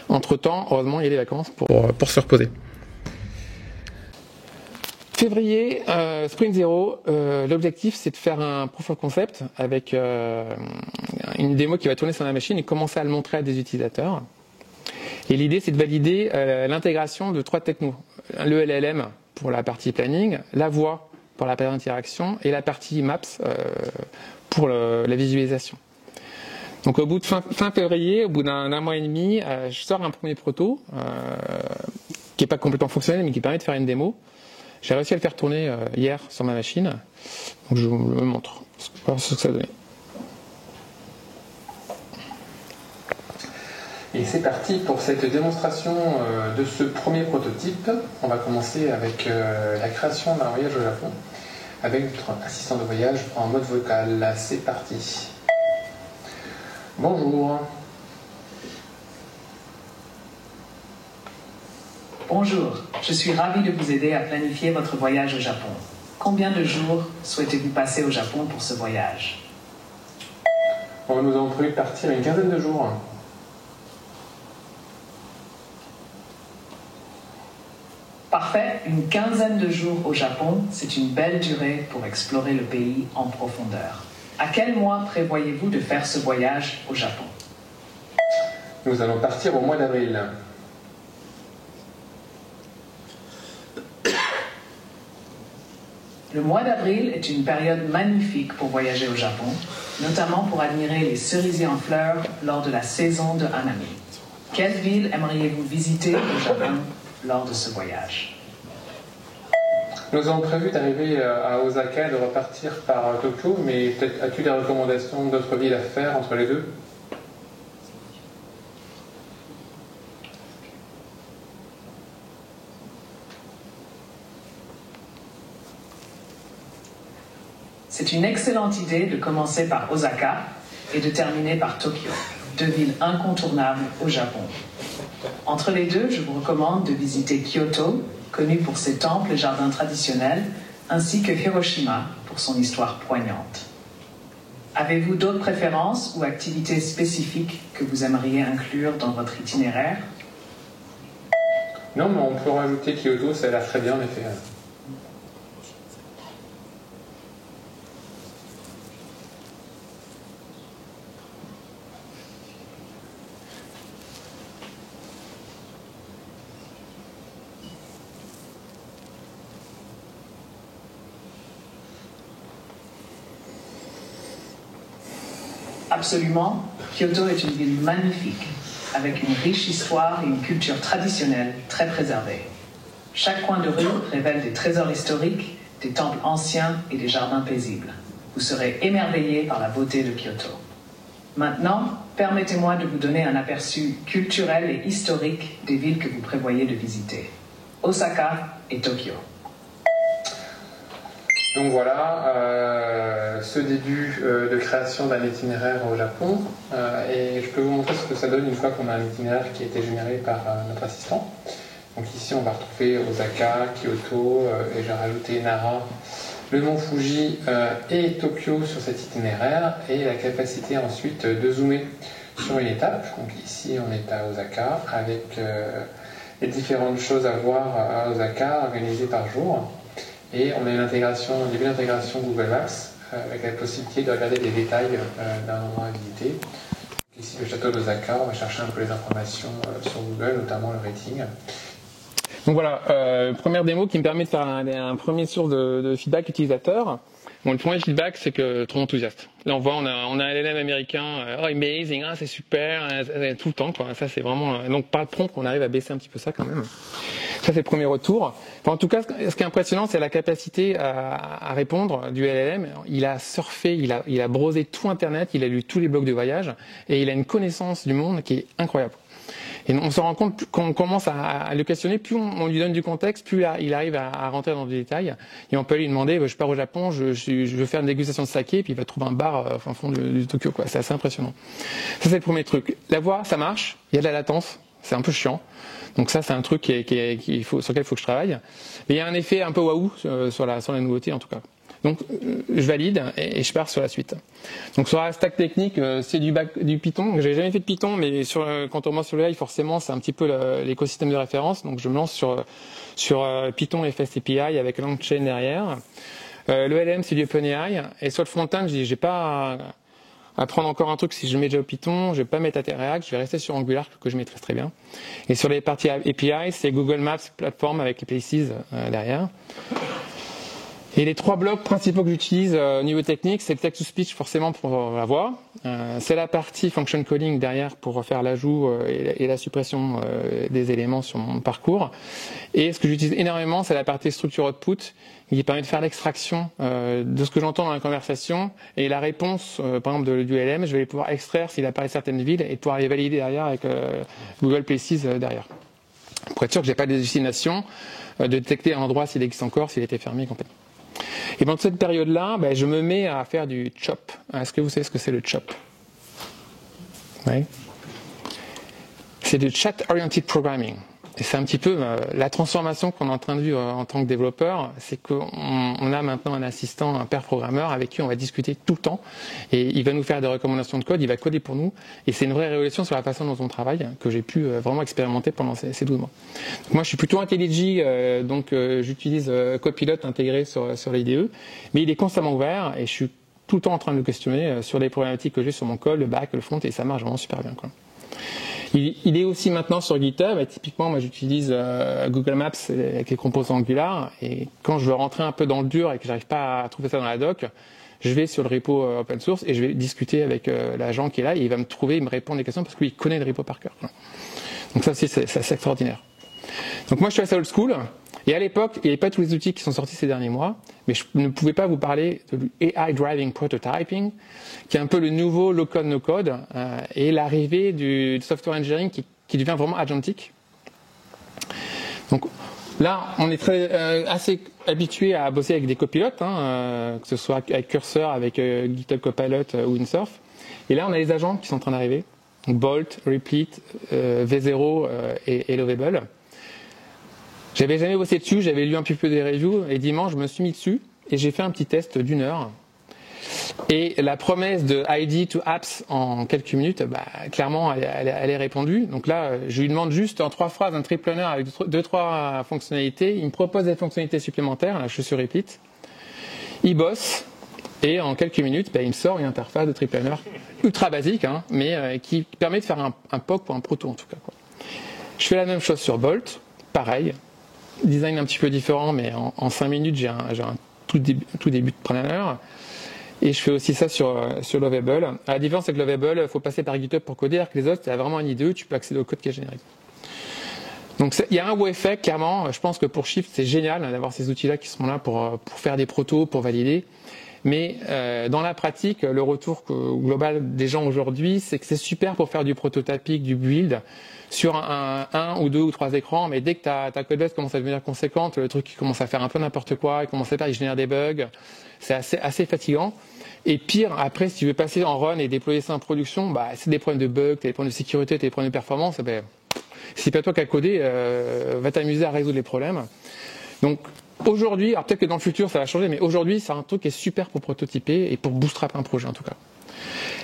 Entre-temps, heureusement, il y a des vacances pour se reposer. Février, sprint 0, l'objectif c'est de faire un proof of concept avec une démo qui va tourner sur la machine et commencer à le montrer à des utilisateurs. Et l'idée c'est de valider l'intégration de 3 technos. Le LLM pour la partie planning, la voix pour la partie interaction et la partie maps pour la visualisation. Donc au bout de fin février, au bout d'un mois et demi, je sors un premier proto qui n'est pas complètement fonctionnel mais qui permet de faire une démo. J'ai réussi à le faire tourner hier sur ma machine, donc je vous le montre, voir ce que ça donne. Et c'est parti pour cette démonstration de ce premier prototype. On va commencer avec la création d'un voyage au Japon avec notre assistant de voyage en mode vocal. C'est parti. Bonjour. Bonjour, je suis ravi de vous aider à planifier votre voyage au Japon. Combien de jours souhaitez-vous passer au Japon pour ce voyage? Nous avons prévu de partir une quinzaine de jours. Parfait, une quinzaine de jours au Japon, c'est une belle durée pour explorer le pays en profondeur. À quel mois prévoyez-vous de faire ce voyage au Japon? Nous allons partir au mois d'avril. Le mois d'avril est une période magnifique pour voyager au Japon, notamment pour admirer les cerisiers en fleurs lors de la saison de Hanami. Quelle ville aimeriez-vous visiter au Japon lors de ce voyage? Nous avons prévu d'arriver à Osaka et de repartir par Tokyo, mais peut-être as-tu des recommandations d'autres villes à faire entre les deux? C'est une excellente idée de commencer par Osaka et de terminer par Tokyo, 2 villes incontournables au Japon. Entre les deux, je vous recommande de visiter Kyoto, connu pour ses temples et jardins traditionnels, ainsi que Hiroshima pour son histoire poignante. Avez-vous d'autres préférences ou activités spécifiques que vous aimeriez inclure dans votre itinéraire? Non, mais on peut rajouter Kyoto, ça a l'air très bien en effet. Absolument, Kyoto est une ville magnifique, avec une riche histoire et une culture traditionnelle très préservée. Chaque coin de rue révèle des trésors historiques, des temples anciens et des jardins paisibles. Vous serez émerveillé par la beauté de Kyoto. Maintenant, permettez-moi de vous donner un aperçu culturel et historique des villes que vous prévoyez de visiter. Osaka et Tokyo. Donc voilà, ce début de création d'un itinéraire au Japon. Et je peux vous montrer ce que ça donne une fois qu'on a un itinéraire qui a été généré par notre assistant. Donc ici, on va retrouver Osaka, Kyoto, et j'ai rajouté Nara, le mont Fuji et Tokyo sur cet itinéraire. Et la capacité ensuite de zoomer sur une étape. Donc ici, on est à Osaka avec les différentes choses à voir à Osaka organisées par jour. Et on a une intégration, un début d'intégration Google Maps avec la possibilité de regarder des détails d'un endroit à visiter. Ici, le château d'Osaka, on va chercher un peu les informations sur Google, notamment le rating. Donc voilà, première démo qui me permet de faire un premier source de feedback utilisateur. Bon, le premier feedback, c'est que trop enthousiaste. Là, on voit, on a un LLM américain, oh amazing, c'est super, tout le temps, quoi. Ça, c'est vraiment, donc par le prompt, on arrive à baisser un petit peu ça quand même. Ça, c'est le premier retour. Enfin, en tout cas, ce qui est impressionnant, c'est la capacité à répondre du LLM. Il a surfé, il a browsé tout Internet, il a lu tous les blogs de voyage, et il a une connaissance du monde qui est incroyable. Et on se rend compte, quand on commence à le questionner, plus on lui donne du contexte, plus il arrive à rentrer dans des détails. Et on peut lui demander, je pars au Japon, je veux faire une dégustation de saké, puis il va trouver un bar au fond de Tokyo, quoi. C'est assez impressionnant. Ça, c'est le premier truc. La voix, ça marche. Il y a de la latence. C'est un peu chiant. Donc ça, c'est un truc sur lequel il faut que je travaille. Mais il y a un effet un peu waouh sur la nouveauté en tout cas. Donc je valide et je pars sur la suite. Donc sur la stack technique, c'est du Python. J'avais jamais fait de Python, mais quand on commence sur le AI, forcément, c'est un petit peu l'écosystème de référence. Donc je me lance sur Python et FastAPI avec LangChain derrière. Le LM, c'est du OpenAI. Et sur le front-end, je dis, j'ai pas à prendre encore un truc si je mets déjà au Python, je vais pas mettre à React, je vais rester sur Angular que je maîtrise très bien. Et sur les parties API, c'est Google Maps plateforme avec les Places derrière. Et les 3 blocs principaux que j'utilise au niveau technique, c'est le text-to-speech forcément pour la voix. C'est la partie function calling derrière pour faire l'ajout et la suppression des éléments sur mon parcours. Et ce que j'utilise énormément, c'est la partie structure output qui permet de faire l'extraction de ce que j'entends dans la conversation et la réponse, par exemple du LM, je vais pouvoir extraire s'il apparaît certaines villes et pouvoir les valider derrière avec Google Places derrière. Pour être sûr que j'ai pas d'hallucination, de détecter un endroit s'il existe encore, s'il était fermé, complètement. Et dans cette période-là, je me mets à faire du CHOP. Est-ce que vous savez ce que c'est le CHOP? Oui. C'est du Chat Oriented Programming. Et c'est un petit peu la transformation qu'on est en train de vivre en tant que développeur, c'est qu'on a maintenant un assistant, un pair programmeur avec qui on va discuter tout le temps et il va nous faire des recommandations de code, il va coder pour nous et c'est une vraie révolution sur la façon dont on travaille que j'ai pu vraiment expérimenter pendant ces 12 mois. Donc moi je suis plutôt IntelliJ, donc j'utilise Copilot intégré sur l'IDE, mais il est constamment ouvert et je suis tout le temps en train de le questionner sur les problématiques que j'ai sur mon code, le back, le front et ça marche vraiment super bien, quoi. Il est aussi maintenant sur GitHub. Et typiquement, moi, j'utilise Google Maps avec les composants Angular. Et quand je veux rentrer un peu dans le dur et que j'arrive pas à trouver ça dans la doc, je vais sur le repo open source et je vais discuter avec l'agent qui est là. Et il va me trouver, il me répond des questions parce qu'il connaît le repo par cœur. Donc ça aussi, c'est extraordinaire. Donc moi, je suis assez old school. Et à l'époque, il n'y avait pas tous les outils qui sont sortis ces derniers mois, mais je ne pouvais pas vous parler de AI Driving Prototyping, qui est un peu le nouveau low-code, no-code, et l'arrivée du software engineering qui devient vraiment agentique. Donc là, on est assez habitué à bosser avec des copilotes, que ce soit avec Cursor, avec GitHub Copilot ou Windsurf. Et là, on a les agents qui sont en train d'arriver, Bolt, Replete, V0 et Lovable. J'avais jamais bossé dessus, j'avais lu un petit peu des reviews et dimanche je me suis mis dessus et j'ai fait un petit test d'1 heure. Et la promesse de ID to Apps en quelques minutes, clairement elle est répondue. Donc là, je lui demande juste en 3 phrases un triplener avec 2-3 fonctionnalités. Il me propose des fonctionnalités supplémentaires. Là, je suis sur Repeat. Il bosse et en quelques minutes, il me sort une interface de triplener ultra basique, mais qui permet de faire un POC ou un proto en tout cas, quoi. Je fais la même chose sur Bolt, pareil. Design un petit peu différent, mais en 5 minutes, j'ai un tout début de planner. Et je fais aussi ça sur Lovable. La différence, c'est que Lovable, il faut passer par GitHub pour coder, alors que les autres, tu as vraiment une IDE, tu peux accéder au code qui est généré. Donc il y a un wow effect, clairement. Je pense que pour Shift, c'est génial d'avoir ces outils-là qui sont là pour faire des protos, pour valider. Mais dans la pratique, le retour global des gens aujourd'hui, c'est que c'est super pour faire du prototyping, du build, sur un ou 2 ou 3 écrans, mais dès que ta codebase commence à devenir conséquente, le truc commence à faire un peu n'importe quoi, il génère des bugs, c'est assez fatigant. Et pire, après, si tu veux passer en run et déployer ça en production, c'est des problèmes de bugs, t'as des problèmes de sécurité, t'as des problèmes de performance, si c'est pas toi qui as codé, va t'amuser à résoudre les problèmes. Donc aujourd'hui, alors peut-être que dans le futur ça va changer, mais aujourd'hui c'est un truc qui est super pour prototyper et pour bootstrapper un projet en tout cas.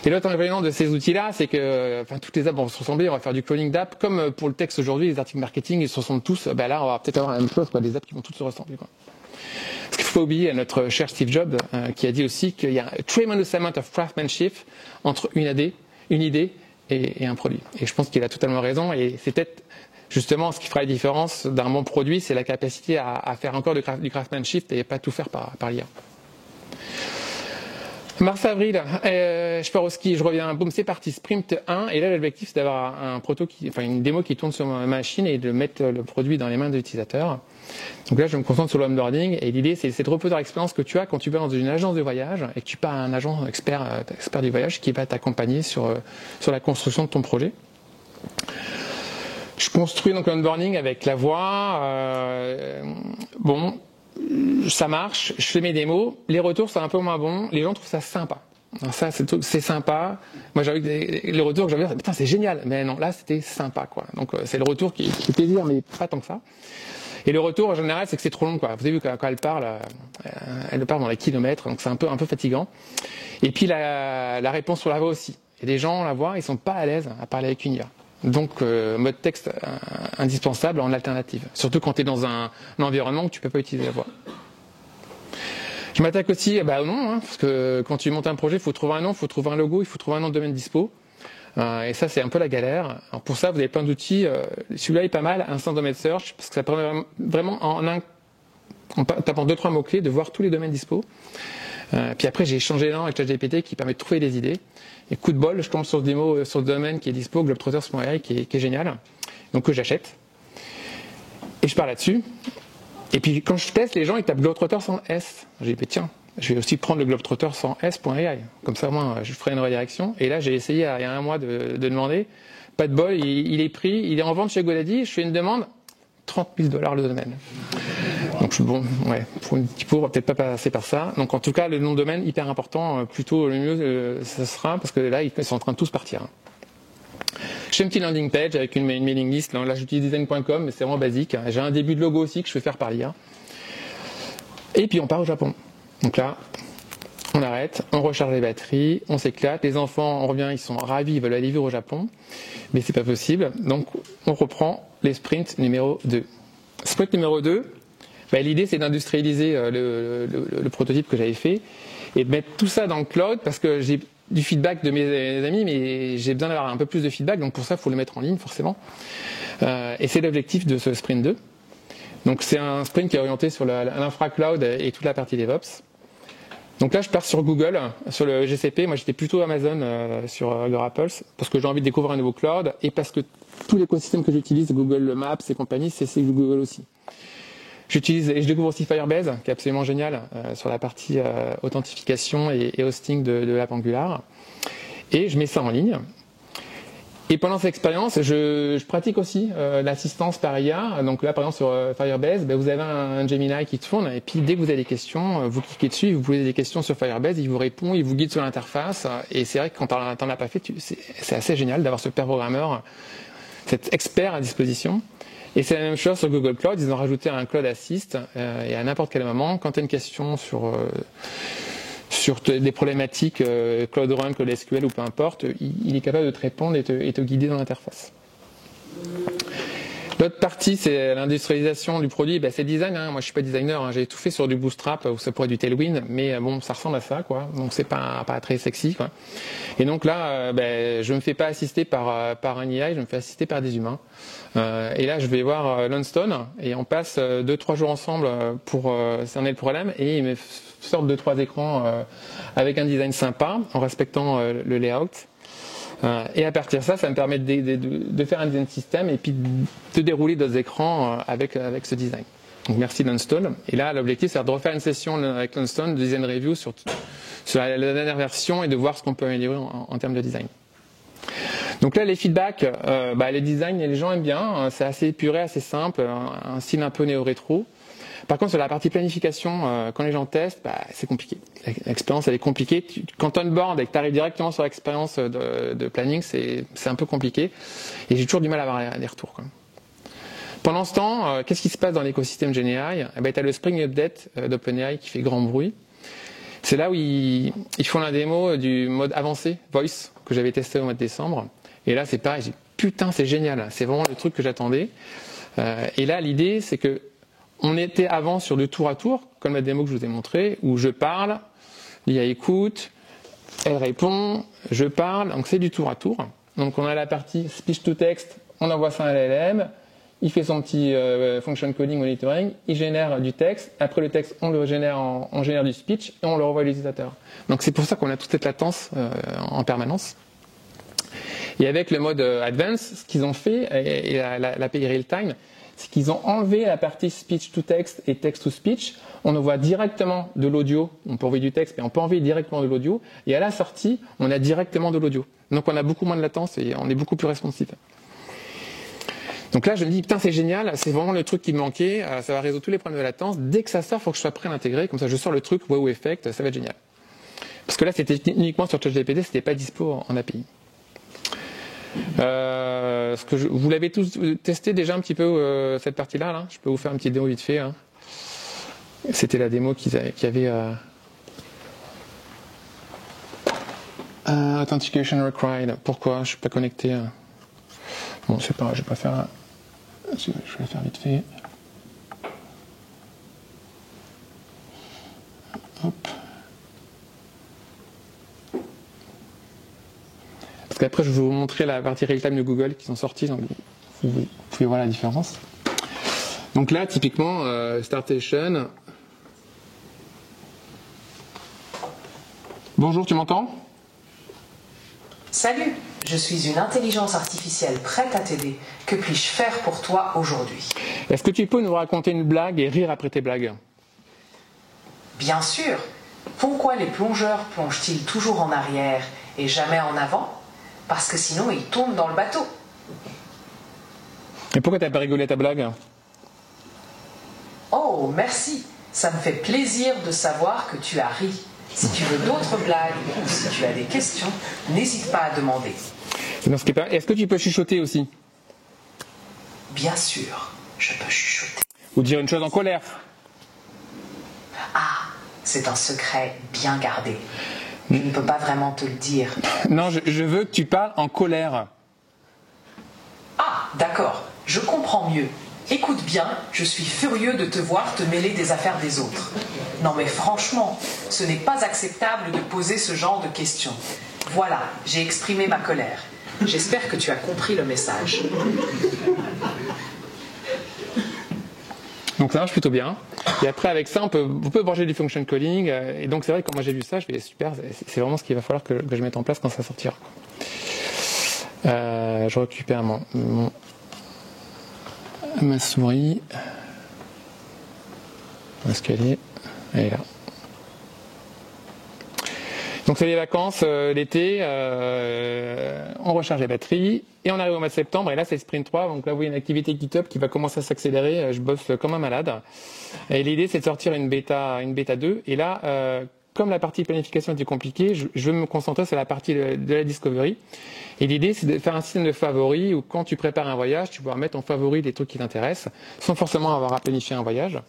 Et l'autre inconvénient de ces outils-là, c'est que toutes les apps vont se ressembler, on va faire du cloning d'app, comme pour le texte aujourd'hui, les articles marketing, ils se ressemblent tous, là on va peut-être avoir la même chose, des apps qui vont toutes se ressembler, quoi. Ce qu'il faut pas oublier, notre cher Steve Jobs, qui a dit aussi qu'il y a un tremendous amount of craftsmanship entre une idée et un produit. Et je pense qu'il a totalement raison, et c'est peut-être justement ce qui fera la différence d'un bon produit, c'est la capacité à faire encore du craftsmanship et pas tout faire par l'IA. Mars-avril, je pars au ski, je reviens, boum, c'est parti, sprint 1, et là l'objectif c'est d'avoir une démo qui tourne sur ma machine et de mettre le produit dans les mains de l'utilisateur. Donc là je me concentre sur l'onboarding et l'idée c'est de reproduire l'expérience que tu as quand tu vas dans une agence de voyage et que tu pars à un agent expert du voyage qui va t'accompagner sur la construction de ton projet. Je construis donc l'onboarding avec la voix, ça marche, je fais mes démos, les retours sont un peu moins bons, les gens trouvent ça sympa. Alors ça, c'est sympa. Moi, j'avais le retour que j'avais, putain, c'est génial. Mais non, là, c'était sympa, quoi. Donc, c'est le retour qui fait plaisir, mais pas tant que ça. Et le retour, en général, c'est que c'est trop long, quoi. Vous avez vu, quand elle parle dans les kilomètres, donc c'est un peu fatigant. Et puis, la réponse sur la voix aussi. Et des gens, on la voit, ils sont pas à l'aise à parler avec une IA. Donc, mode texte indispensable en alternative. Surtout quand tu es dans un environnement où tu peux pas utiliser la voix. Je m'attaque aussi au nom, hein, parce que quand tu montes un projet, il faut trouver un nom, il faut trouver un logo, il faut trouver un nom de domaine dispo. Et ça, c'est un peu la galère. Alors pour ça, vous avez plein d'outils. Celui-là est pas mal, Instant Domain Search, parce que ça permet vraiment en tapant 2-3 mots-clés de voir tous les domaines dispo. Puis après, j'ai échangé là avec ChatGPT qui permet de trouver des idées. Et coup de bol, je tombe sur des mots sur le domaine qui est dispo, globetrotters.ai, qui est génial, donc que j'achète. Et je pars là-dessus. Et puis quand je teste, les gens ils tapent Globetrotter sans S. J'ai dit tiens, je vais aussi prendre le Globetrotter sans S.ai. Comme ça, moi, je ferai une redirection. Et là, j'ai essayé il y a un mois de demander. Pas de bol, il est pris, il est en vente chez GoDaddy. Je fais une demande, $30 000 le domaine. Donc bon, ouais, pour un petit peu, on va peut-être pas passer par ça. Donc en tout cas, le nom de domaine hyper important. Plutôt le mieux, ça sera parce que là, ils sont en train de tous partir. Je fais une petite landing page avec une mailing list. Là, j'utilise design.com, mais c'est vraiment basique. J'ai un début de logo aussi que je fais faire par l'IA. Et puis on part au Japon. Donc là, on arrête, on recharge les batteries, on s'éclate. Les enfants, on revient, ils sont ravis, ils veulent aller vivre au Japon, mais c'est pas possible. Donc on reprend les sprints numéro 2. Sprint numéro 2, l'idée c'est d'industrialiser le prototype que j'avais fait et de mettre tout ça dans le cloud parce que j'ai du feedback de mes amis, mais j'ai besoin d'avoir un peu plus de feedback, donc pour ça il faut le mettre en ligne forcément. Et c'est l'objectif de ce sprint 2. Donc c'est un sprint qui est orienté sur l'infra cloud et toute la partie DevOps. Donc là je pars sur Google, sur le GCP. Moi j'étais plutôt Amazon sur Grapple parce que j'ai envie de découvrir un nouveau cloud et parce que tout l'écosystème que j'utilise, Google Maps et compagnie, c'est Google aussi. J'utilise et je découvre aussi Firebase qui est absolument génial sur la partie authentification et hosting de l'app Angular. Et je mets ça en ligne. Et pendant cette expérience, je pratique aussi l'assistance par IA. Donc là, par exemple, sur Firebase, vous avez un Gemini qui tourne. Et puis, dès que vous avez des questions, vous cliquez dessus, vous posez des questions sur Firebase, il vous répond, il vous guide sur l'interface. Et c'est vrai que quand t'en as pas fait, c'est assez génial d'avoir ce pair programmeur, cet expert à disposition. Et c'est la même chose sur Google Cloud. Ils ont rajouté un Cloud Assist. Et à n'importe quel moment, quand tu as une question sur des problématiques Cloud Run, Cloud SQL ou peu importe, il est capable de te répondre et te guider dans l'interface. L'autre partie, c'est l'industrialisation du produit. C'est le design. Moi, je suis pas designer. J'ai tout fait sur du Bootstrap ou ça pourrait être du Tailwind, mais bon, ça ressemble à ça, quoi. Donc c'est pas très sexy, quoi. Et donc là, je me fais pas assister par un IA, je me fais assister par des humains. Et là, je vais voir Lundstone et on passe 2-3 jours ensemble pour cerner le problème et il me sort 2-3 écrans avec un design sympa en respectant le layout. Et à partir de ça, ça me permet de faire un design système et puis de dérouler d'autres écrans avec ce design. Donc merci Lundstone. Et là, l'objectif, c'est de refaire une session avec Lundstone de design review sur la dernière version et de voir ce qu'on peut améliorer en termes de design. Donc là, les feedbacks, les designs, les gens aiment bien. C'est assez épuré, assez simple, un style un peu néo-rétro. Par contre, sur la partie planification, quand les gens testent, c'est compliqué. L'expérience, elle est compliquée. Quand tu onboard et que tu arrives directement sur l'expérience de planning, c'est un peu compliqué. Et j'ai toujours du mal à avoir des retours, quoi. Pendant ce temps, qu'est-ce qui se passe dans l'écosystème GenAI ? Tu as le Spring Update d'OpenAI qui fait grand bruit. C'est là où ils font la démo du mode avancé, Voice, que j'avais testé au mois de décembre. Et là, c'est pareil, putain, c'est génial. C'est vraiment le truc que j'attendais. Et là, l'idée, c'est que on était avant sur du tour à tour, comme la démo que je vous ai montré, où je parle, l'IA écoute, elle répond, je parle, donc c'est du tour à tour. Donc on a la partie speech to text, on envoie ça à l'LLM, il fait son petit function coding monitoring, il génère du texte, après le texte on génère du speech et on le renvoie à l'utilisateur. Donc c'est pour ça qu'on a toute cette latence en permanence. Et avec le mode Advanced, ce qu'ils ont fait, et l'API Real-Time, c'est qu'ils ont enlevé la partie speech to text et text to speech. On envoie directement de l'audio. On peut envoyer du texte, mais on peut envoyer directement de l'audio. Et à la sortie, on a directement de l'audio. Donc on a beaucoup moins de latence et on est beaucoup plus responsif. Donc là, je me dis, putain, c'est génial. C'est vraiment le truc qui me manquait. Ça va résoudre tous les problèmes de latence. Dès que ça sort, il faut que je sois prêt à l'intégrer. Comme ça, je sors le truc wow effect. Ça va être génial. Parce que là, c'était uniquement sur ChatGPT, c'était pas dispo en API. Vous l'avez tous testé déjà un petit peu cette partie-là, là. Je peux vous faire une petite démo vite fait. Hein. C'était la démo qu'il y avait. Authentication required. Pourquoi je suis pas connecté? Bon, c'est pas. Je vais pas faire. Je vais faire vite fait. Hop. Parce qu'après, je vais vous montrer la partie real-time de Google qui sont sortis, donc vous pouvez voir la différence. Donc là, typiquement, Startation. Bonjour, tu m'entends? Salut, je suis une intelligence artificielle prête à t'aider. Que puis-je faire pour toi aujourd'hui? Est-ce que tu peux nous raconter une blague et rire après tes blagues? Bien sûr. Pourquoi les plongeurs plongent-ils toujours en arrière et jamais en avant? Parce que sinon ils tombent dans le bateau. Et pourquoi t'as pas rigolé à ta blague? Oh, merci. Ça me fait plaisir de savoir que tu as ri. Si tu veux d'autres blagues ou si tu as des questions, n'hésite pas à demander. Est-ce que tu peux chuchoter aussi? Bien sûr, je peux chuchoter. Ou dire une chose en colère? Ah, c'est un secret bien gardé. Je ne peux pas vraiment te le dire. Non, je veux que tu parles en colère. Ah, d'accord, je comprends mieux. Écoute bien, je suis furieux de te voir te mêler des affaires des autres. Non mais franchement, ce n'est pas acceptable de poser ce genre de questions. Voilà, j'ai exprimé ma colère. J'espère que tu as compris le message. Donc ça marche plutôt bien. Et après, avec ça, on peut brancher du function calling. Et donc c'est vrai que quand moi j'ai vu ça, je fais super, c'est vraiment ce qu'il va falloir que je mette en place quand ça sortira. Je récupère ma souris. Où est-ce qu'elle est? Elle est là. Donc c'est les vacances, l'été, on recharge les batteries et on arrive au mois de septembre et là c'est Sprint 3, donc là vous voyez une activité GitHub qui va commencer à s'accélérer, je bosse comme un malade et l'idée c'est de sortir une bêta 2 et là comme la partie planification était compliquée, je veux me concentrer sur la partie de la discovery et l'idée c'est de faire un système de favoris où quand tu prépares un voyage, tu pourras mettre en favori des trucs qui t'intéressent sans forcément avoir à planifier un voyage.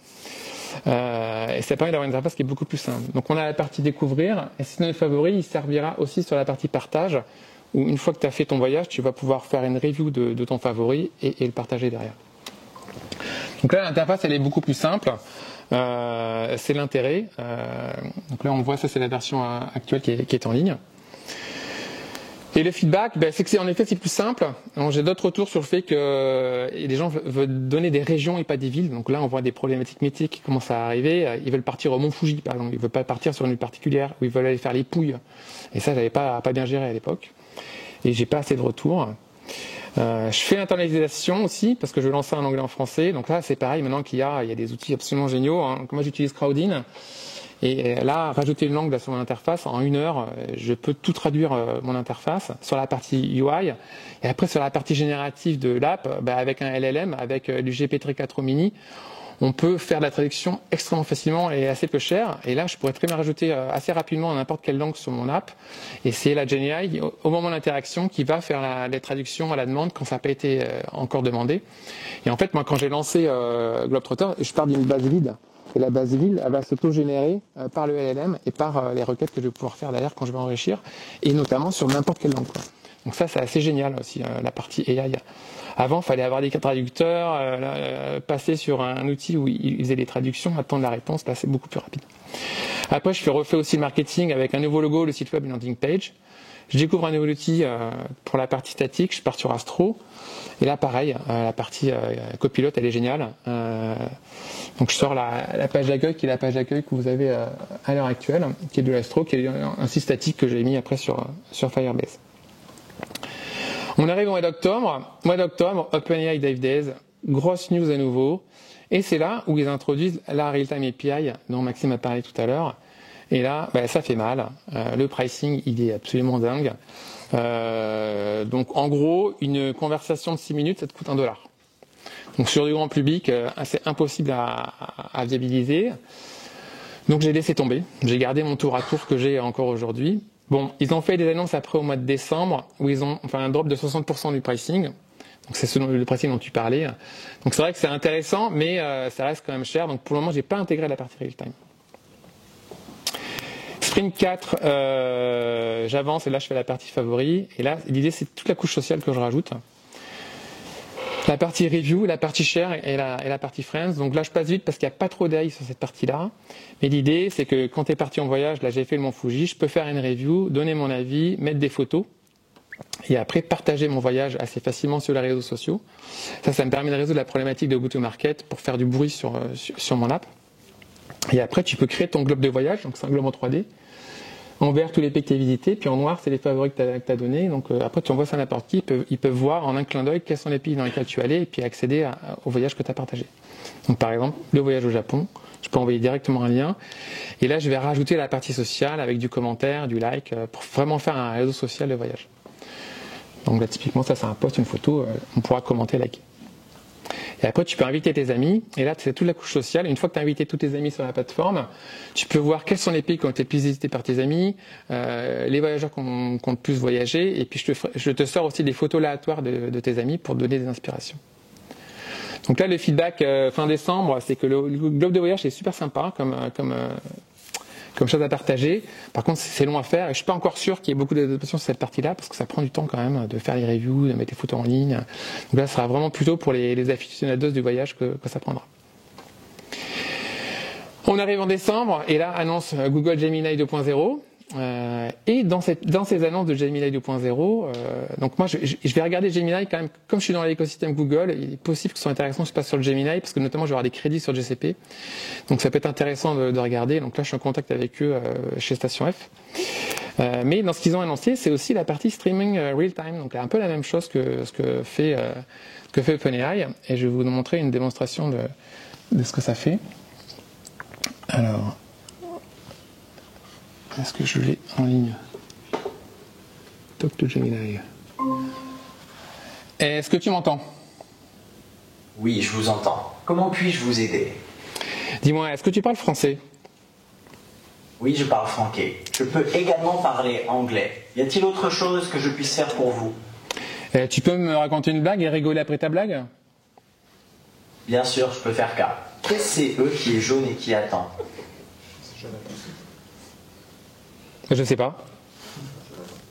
Et ça permet d'avoir une interface qui est beaucoup plus simple. Donc on a la partie découvrir, et le système de favoris il servira aussi sur la partie partage, où une fois que tu as fait ton voyage, tu vas pouvoir faire une review de ton favori et le partager derrière. Donc là l'interface elle est beaucoup plus simple, c'est l'intérêt. Donc là on voit, ça c'est la version actuelle qui est en ligne. Et le feedback, c'est que en effet c'est plus simple. J'ai d'autres retours sur le fait que les gens veulent donner des régions et pas des villes. Donc là on voit des problématiques métiers qui commencent à arriver. Ils veulent partir au Mont Fuji par exemple, ils veulent pas partir sur une ville particulière, ou ils veulent aller faire les Pouilles. Et ça j'avais pas bien géré à l'époque. Et j'ai pas assez de retours. Je fais l'internalisation aussi parce que je veux lancer en anglais en français. Donc là c'est pareil, maintenant qu'il y a des outils absolument géniaux. Moi j'utilise Crowdin. Et là, rajouter une langue sur mon interface, en 1 heure, je peux tout traduire mon interface sur la partie UI. Et après, sur la partie générative de l'app, avec un LLM, avec du GPT-4 Mini, on peut faire de la traduction extrêmement facilement et assez peu cher. Et là, je pourrais très bien rajouter assez rapidement n'importe quelle langue sur mon app. Et c'est la GenAI, au moment de l'interaction, qui va faire les traductions à la demande quand ça n'a pas été encore demandé. Et en fait, moi, quand j'ai lancé Globetrotter, je pars d'une base vide. Et la base vide, elle va s'auto-générer par le LLM et par les requêtes que je vais pouvoir faire derrière quand je vais enrichir, et notamment sur n'importe quelle langue. Donc ça, c'est assez génial aussi, la partie AI. Avant, il fallait avoir des traducteurs, passer sur un outil où ils faisaient les traductions, attendre la réponse. Là, c'est beaucoup plus rapide. Après, je refais aussi le marketing avec un nouveau logo, le site web, une landing page. Je découvre un nouvel outil pour la partie statique, je pars sur Astro. Et là, pareil, la partie copilote, elle est géniale. Donc, je sors la page d'accueil, qui est la page d'accueil que vous avez à l'heure actuelle, qui est de l'Astro, qui est un site statique que j'ai mis après sur Firebase. On arrive au mois d'octobre. Mois d'octobre, OpenAI Dev Days, grosse news à nouveau. Et c'est là où ils introduisent la Real-Time API, dont Maxime a parlé tout à l'heure. Et là, ça fait mal. Le pricing, il est absolument dingue. Donc, en gros, une conversation de 6 minutes, ça te coûte $1. Donc, sur du grand public, c'est impossible à viabiliser. Donc j'ai laissé tomber. J'ai gardé mon tour à tour que j'ai encore aujourd'hui. Bon, ils ont fait des annonces après au mois de décembre où ils ont fait un drop de 60% du pricing. Donc c'est le pricing dont tu parlais. Donc c'est vrai que c'est intéressant, mais ça reste quand même cher. Donc pour le moment, j'ai pas intégré la partie real-time. Sprint 4, j'avance et là je fais la partie favori. Et là, l'idée c'est toute la couche sociale que je rajoute. La partie review, la partie share et la partie friends. Donc là je passe vite parce qu'il n'y a pas trop d'AI sur cette partie-là. Mais l'idée c'est que quand tu es parti en voyage, là j'ai fait le Mont Fuji, je peux faire une review, donner mon avis, mettre des photos. Et après partager mon voyage assez facilement sur les réseaux sociaux. Ça me permet de résoudre la problématique de go-to-market pour faire du bruit sur mon app. Et après tu peux créer ton globe de voyage, donc c'est un globe en 3D. En vert, tous les pays que tu as visités, puis en noir, c'est les favoris que tu as donnés. Donc après, tu envoies ça à n'importe qui, ils peuvent voir en un clin d'œil quels sont les pays dans lesquels tu es allé et puis accéder au voyage que tu as partagé. Donc par exemple, le voyage au Japon, je peux envoyer directement un lien. Et là, je vais rajouter la partie sociale avec du commentaire, du like, pour vraiment faire un réseau social de voyage. Donc là, typiquement, ça, c'est un post, une photo, on pourra commenter, liker. Et après, tu peux inviter tes amis. Et là, c'est toute la couche sociale. Une fois que tu as invité tous tes amis sur la plateforme, tu peux voir quels sont les pays qui ont été le plus visités par tes amis, les voyageurs qui ont le plus voyagé. Et puis, je te sors aussi des photos aléatoires de tes amis pour te donner des inspirations. Donc là, le feedback fin décembre, c'est que le globe de voyage est super sympa comme chose à partager. Par contre, c'est long à faire et je suis pas encore sûr qu'il y ait beaucoup d'adaptations sur cette partie-là parce que ça prend du temps quand même de faire les reviews, de mettre des photos en ligne. Donc là, ça sera vraiment plutôt pour les aficionados du voyage que ça prendra. On arrive en décembre et là, annonce Google Gemini 2.0. Et dans ces annonces de Gemini 2.0, donc moi je vais regarder Gemini quand même, comme je suis dans l'écosystème Google, il est possible que ce soit intéressant que je passe sur le Gemini, parce que notamment je vais avoir des crédits sur GCP, donc ça peut être intéressant de regarder. Donc là je suis en contact avec eux chez Station F. Mais dans ce qu'ils ont annoncé, c'est aussi la partie streaming real time, donc un peu la même chose que ce que fait OpenAI, et je vais vous montrer une démonstration de ce que ça fait. Alors, est-ce que je l'ai en ligne? Talk to Gemini. Est-ce que tu m'entends? Oui, je vous entends. Comment puis-je vous aider? Dis-moi, est-ce que tu parles français? Oui, je parle franqué. Je peux également parler anglais. Y a-t-il autre chose que je puisse faire pour vous? Tu peux me raconter une blague et rigoler après ta blague? Bien sûr, je peux faire cas. Qu'est-ce que c'est eux qui est jaune et qui attend? Je sais pas.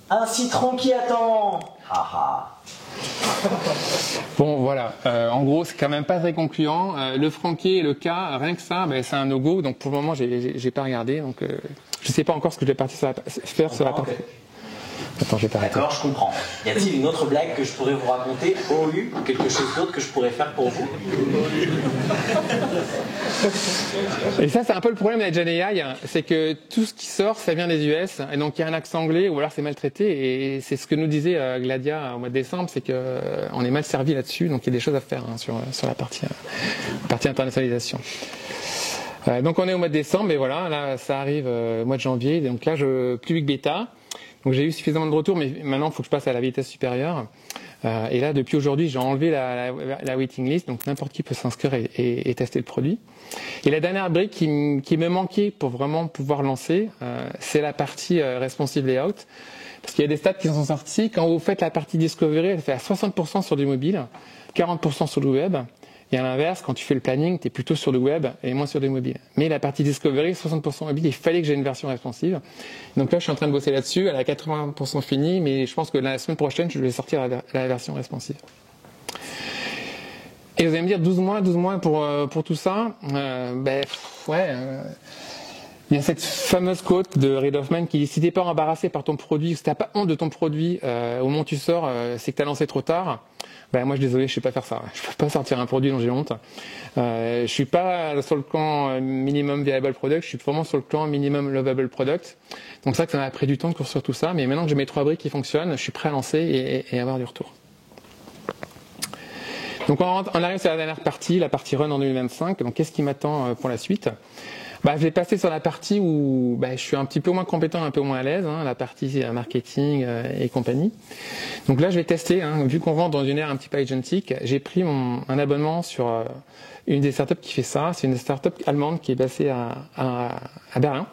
Un citron qui attend. Haha. Bon, voilà. En gros, c'est quand même pas très concluant. Le franqué et le cas, rien que ça, c'est un no-go. Donc pour le moment, j'ai pas regardé. Donc je sais pas encore ce que je vais faire sur la partie. Attends, j'ai pas arrêté. D'accord, je comprends. Y a-t-il une autre blague que je pourrais vous raconter, ou quelque chose d'autre que je pourrais faire pour vous? Et ça, c'est un peu le problème avec GenAI, c'est que tout ce qui sort, ça vient des US, et donc il y a un accent anglais, ou alors c'est maltraité, et c'est ce que nous disait Gladia au mois de décembre, c'est qu'on est mal servi là-dessus, donc il y a des choses à faire sur la partie internationalisation. Donc on est au mois de décembre, et voilà, là ça arrive au mois de janvier, donc là public bêta. Donc j'ai eu suffisamment de retours, mais maintenant il faut que je passe à la vitesse supérieure. Et là, depuis aujourd'hui, j'ai enlevé la waiting list, donc n'importe qui peut s'inscrire et tester le produit. Et la dernière brique qui me manquait pour vraiment pouvoir lancer, c'est la partie responsive layout. Parce qu'il y a des stats qui sont sortis. Quand vous faites la partie discovery, elle fait à 60% sur du mobile, 40% sur le web. Et à l'inverse, quand tu fais le planning, tu es plutôt sur le web et moins sur le mobile. Mais la partie discovery, 60% mobile, il fallait que j'ai une version responsive. Donc là, je suis en train de bosser là-dessus. Elle est à 80% finie, mais je pense que la semaine prochaine, je vais sortir la version responsive. Et vous allez me dire 12 mois pour tout ça. Il y a cette fameuse quote de Reid Hoffman qui dit: si t'es pas embarrassé par ton produit, si t'as pas honte de ton produit au moment où tu sors, c'est que t'as lancé trop tard. Moi, je suis désolé, je sais pas faire ça. Je peux pas sortir un produit dont j'ai honte. Je suis pas sur le plan minimum viable product, je suis vraiment sur le plan minimum lovable product. Donc c'est vrai que ça m'a pris du temps de construire tout ça, mais maintenant que j'ai mes 3 briques qui fonctionnent, je suis prêt à lancer et avoir du retour. Donc on arrive sur la dernière partie, la partie run en 2025. Donc qu'est-ce qui m'attend pour la suite? Je vais passer sur la partie où je suis un petit peu moins compétent, un peu moins à l'aise, la partie marketing et compagnie. Donc là, je vais tester, vu qu'on rentre dans une ère un petit peu agentique, j'ai pris un abonnement sur une des startups qui fait ça. C'est une startup allemande qui est basée à Berlin.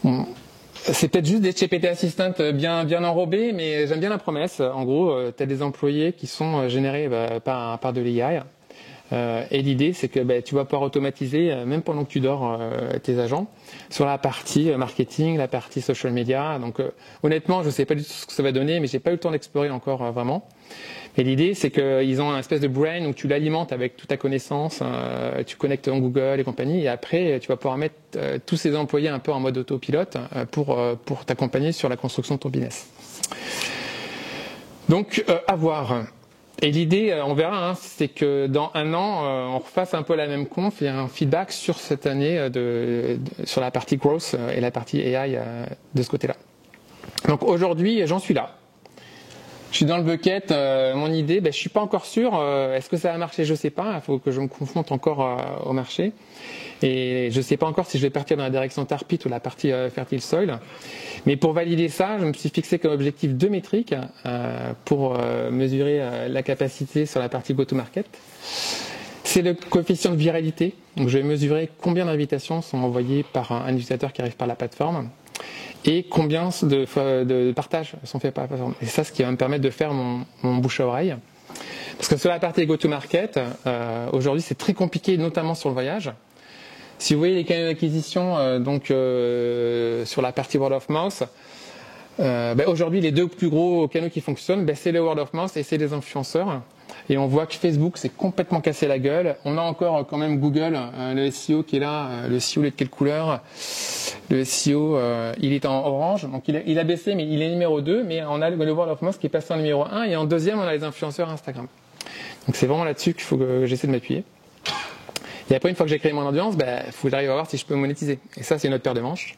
Bon, c'est peut-être juste des GPT Assistant bien enrobés, mais j'aime bien la promesse. En gros, tu as des employés qui sont générés par de l'IA. Et l'idée, c'est que tu vas pouvoir automatiser, même pendant que tu dors, tes agents, sur la partie marketing, la partie social media. Donc honnêtement, je ne sais pas du tout ce que ça va donner, mais j'ai pas eu le temps d'explorer encore vraiment. Et l'idée, c'est qu'ils ont un espèce de brain où tu l'alimentes avec toute ta connaissance, tu connectes en Google et compagnie, et après, tu vas pouvoir mettre tous ces employés un peu en mode autopilote pour t'accompagner sur la construction de ton business. Donc, à voir. Et l'idée, on verra, c'est que dans un an, on refasse un peu la même conf et un feedback sur cette année sur la partie growth et la partie AI de ce côté-là. Donc aujourd'hui, j'en suis là. Je suis dans le bucket. Mon idée, je suis pas encore sûr. Est-ce que ça va marcher? Je sais pas. Il faut que je me confronte encore au marché. Et je sais pas encore si je vais partir dans la direction Tarpit ou la partie Fertile Soil. Mais pour valider ça, je me suis fixé comme objectif 2 métriques pour mesurer la capacité sur la partie go-to-market. C'est le coefficient de viralité. Donc je vais mesurer combien d'invitations sont envoyées par un utilisateur qui arrive par la plateforme et combien de partages sont faits par la plateforme. Et ça, ce qui va me permettre de faire mon bouche à oreille. Parce que sur la partie go-to-market, aujourd'hui, c'est très compliqué, notamment sur le voyage. Si vous voyez les canaux d'acquisition sur la partie word of mouth, aujourd'hui les 2 plus gros canaux qui fonctionnent, c'est le word of mouth et c'est les influenceurs. Et on voit que Facebook s'est complètement cassé la gueule. On a encore quand même Google, le SEO qui est là. Le SEO, il est de quelle couleur? Le SEO, il est en orange. Donc il a baissé, mais il est numéro 2. Mais on a le word of mouth qui est passé en numéro 1. Et en deuxième, on a les influenceurs Instagram. Donc c'est vraiment là-dessus qu'il faut que j'essaie de m'appuyer. Et après, une fois que j'ai créé mon audience, il faut que j'arrive à voir si je peux monétiser. Et ça, c'est une autre paire de manches.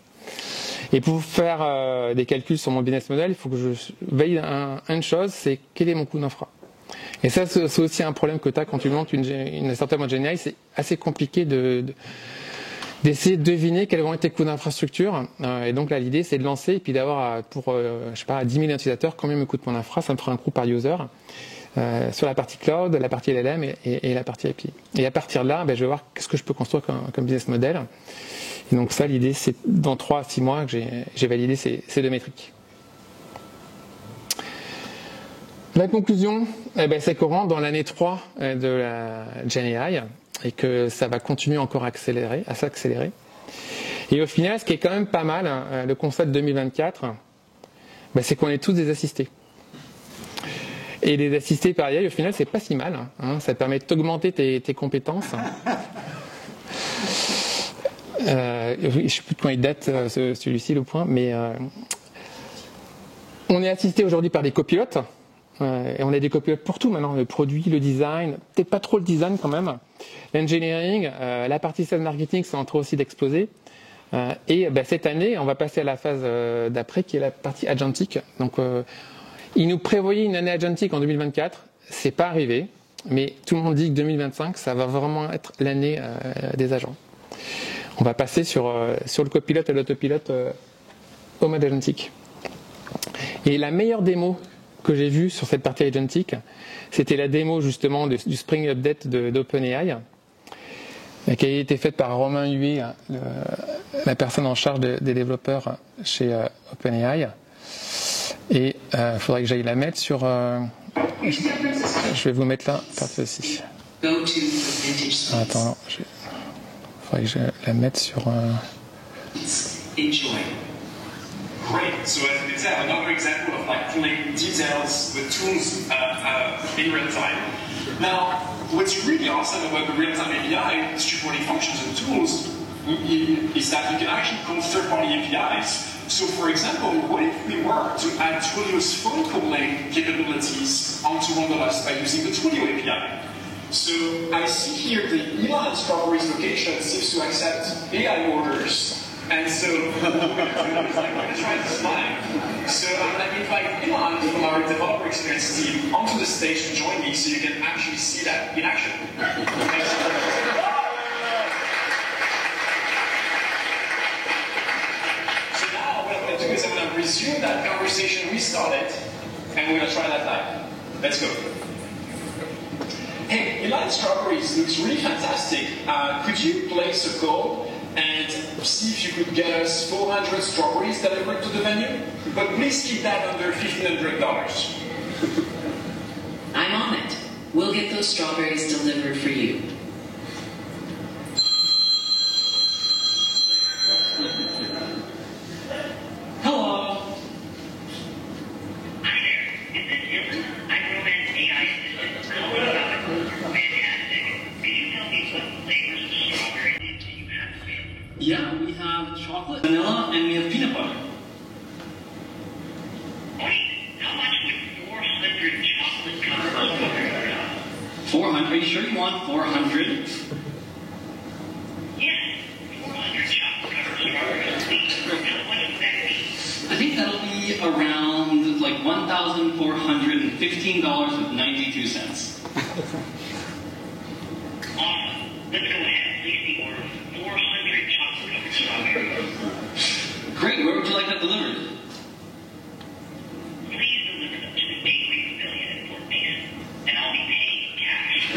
Et pour faire des calculs sur mon business model, il faut que je veille une chose, c'est quel est mon coût d'infra. Et ça, c'est aussi un problème que tu as quand tu montes une startup en GenAI. C'est assez compliqué d'essayer de deviner quels vont être tes coûts d'infrastructure. Et donc là, l'idée, c'est de lancer et puis d'avoir pour, 10 000 utilisateurs, combien me coûte mon infra. Ça me fera un coût par user. Sur la partie cloud, la partie LLM et la partie API. Et à partir de là, je vais voir qu'est-ce que je peux construire comme business model. Et donc ça, l'idée, c'est dans 3 à 6 mois que j'ai validé ces 2 métriques. La conclusion, c'est qu'on rentre dans l'année 3 de la GenAI et que ça va continuer encore à s'accélérer. Et au final, ce qui est quand même pas mal, le constat de 2024, c'est qu'on est tous des assistés. Et les assistés par AI, au final, c'est pas si mal. Ça te permet d'augmenter tes compétences. Je ne sais plus de quand il date celui-ci, le point, mais on est assisté aujourd'hui par des copilotes. Et on a des copilotes pour tout maintenant, le produit, le design, peut-être pas trop le design quand même, l'engineering, la partie sales marketing, c'est en train aussi d'exploser. Et cette année, on va passer à la phase d'après qui est la partie agentique. Donc ils nous prévoyaient une année agentique en 2024, c'est pas arrivé, mais tout le monde dit que 2025, ça va vraiment être l'année des agents. On va passer sur le copilote et l'autopilote au mode agentique. Et la meilleure démo que j'ai vue sur cette partie agentique, c'était la démo justement du Spring Update d'OpenAI, qui a été faite par Romain Huet, la personne en charge des développeurs chez OpenAI. Et il faudrait que j'aille la mettre sur... je vais vous mettre là, parfait aussi. Attends, non, il faudrait que je la mette sur... Great. So as an example, another example of pulling details with tools in real time. Now, what's really awesome about the real-time API supporting functions and tools is that you can actually call third-party APIs. So, for example, what if we were to add Twilio's phone calling capabilities onto Wonderlust by using the Twilio API? So, I see here the Elon Strawberry's location seems to accept AI orders. And so, we're going to try this live. So, I'm going to invite Elon from our developer experience team onto the stage to join me so you can actually see that in action. Thanks. fantastic. Could you place a call and see if you could get us 400 strawberries delivered to the venue? But please keep that under $1,500. I'm on it. We'll get those strawberries delivered for you. Hello. Hi there. Is this Dylan? I'm Romance AI assistant. Calling about the course. Fantastic. Could you tell me what flavors of strawberry do you have available? Yeah, we have chocolate, vanilla, and we have peanut butter. Wait, how much would 400 chocolate-covered strawberries cost? 400. Are you sure you want 400? Yes, 400 chocolate-covered strawberries, please. How much would that be? I think that'll be around like $1,415.92. Awesome. Let's go ahead and place the order for 400 chocolate-covered strawberries. Great. Where would you like that delivered? Please deliver them to the Bakery Pavilion in Fort Mason, and I'll be paying cash.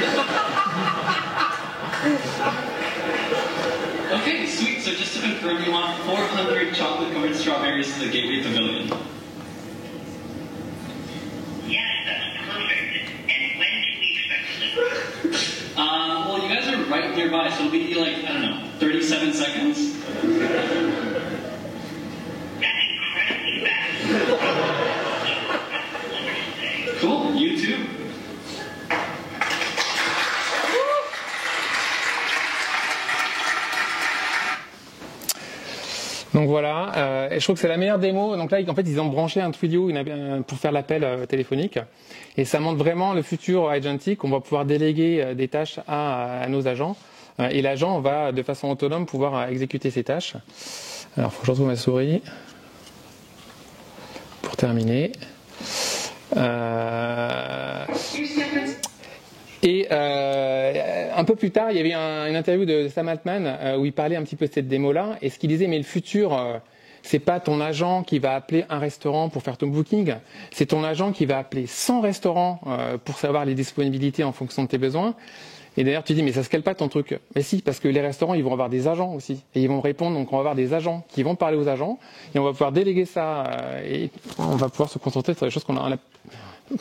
Okay, sweet. So just to confirm, you want 400 chocolate-covered strawberries to the Gateway Pavilion. Yes, that's perfect. And when can we expect delivery? Well, you guys are right nearby, so it'll be like, I don't know, 37 seconds? That's incredibly fast. Cool. You too. Donc voilà, et je trouve que c'est la meilleure démo. Donc là, en fait, ils ont branché un Twilio pour faire l'appel téléphonique. Et ça montre vraiment le futur agentic. On va pouvoir déléguer des tâches à nos agents. Et l'agent va, de façon autonome, pouvoir exécuter ses tâches. Alors, il faut que je retrouve ma souris pour terminer. Et un peu plus tard, il y avait une interview de Sam Altman où il parlait un petit peu de cette démo-là. Et ce qu'il disait, mais le futur, c'est pas ton agent qui va appeler un restaurant pour faire ton booking. C'est ton agent qui va appeler 100 restaurants pour savoir les disponibilités en fonction de tes besoins. Et d'ailleurs, tu dis, mais ça se cale pas ton truc. Mais si, parce que les restaurants, ils vont avoir des agents aussi. Et ils vont répondre, donc on va avoir des agents qui vont parler aux agents. Et on va pouvoir déléguer ça. Et on va pouvoir se concentrer sur les choses qu'on a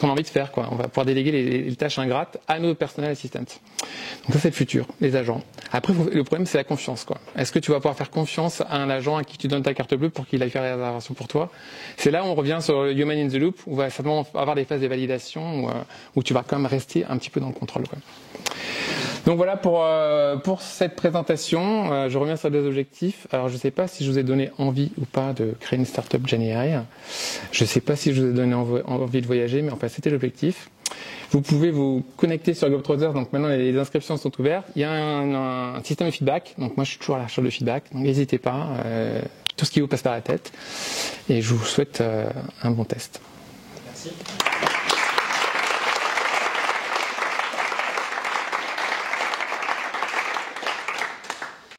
envie de faire, quoi. On va pouvoir déléguer les tâches ingrates à nos personnel assistants. Donc ça, c'est le futur, les agents. Après, le problème, c'est la confiance, quoi. Est-ce que tu vas pouvoir faire confiance à un agent à qui tu donnes ta carte bleue pour qu'il aille faire la réservation pour toi? C'est là où on revient sur le human in the loop, où on va simplement avoir des phases de validation, où tu vas quand même rester un petit peu dans le contrôle, quoi. Donc voilà pour cette présentation. Je reviens sur les objectifs. Alors je ne sais pas si je vous ai donné envie ou pas de créer une startup GenAI. Je ne sais pas si je vous ai donné envie de voyager, mais enfin c'était l'objectif. Vous pouvez vous connecter sur Globetrotters, donc maintenant les inscriptions sont ouvertes. Il y a un système de feedback, donc moi je suis toujours à la recherche de feedback, donc n'hésitez pas, tout ce qui vous passe par la tête. Et je vous souhaite un bon test. Merci.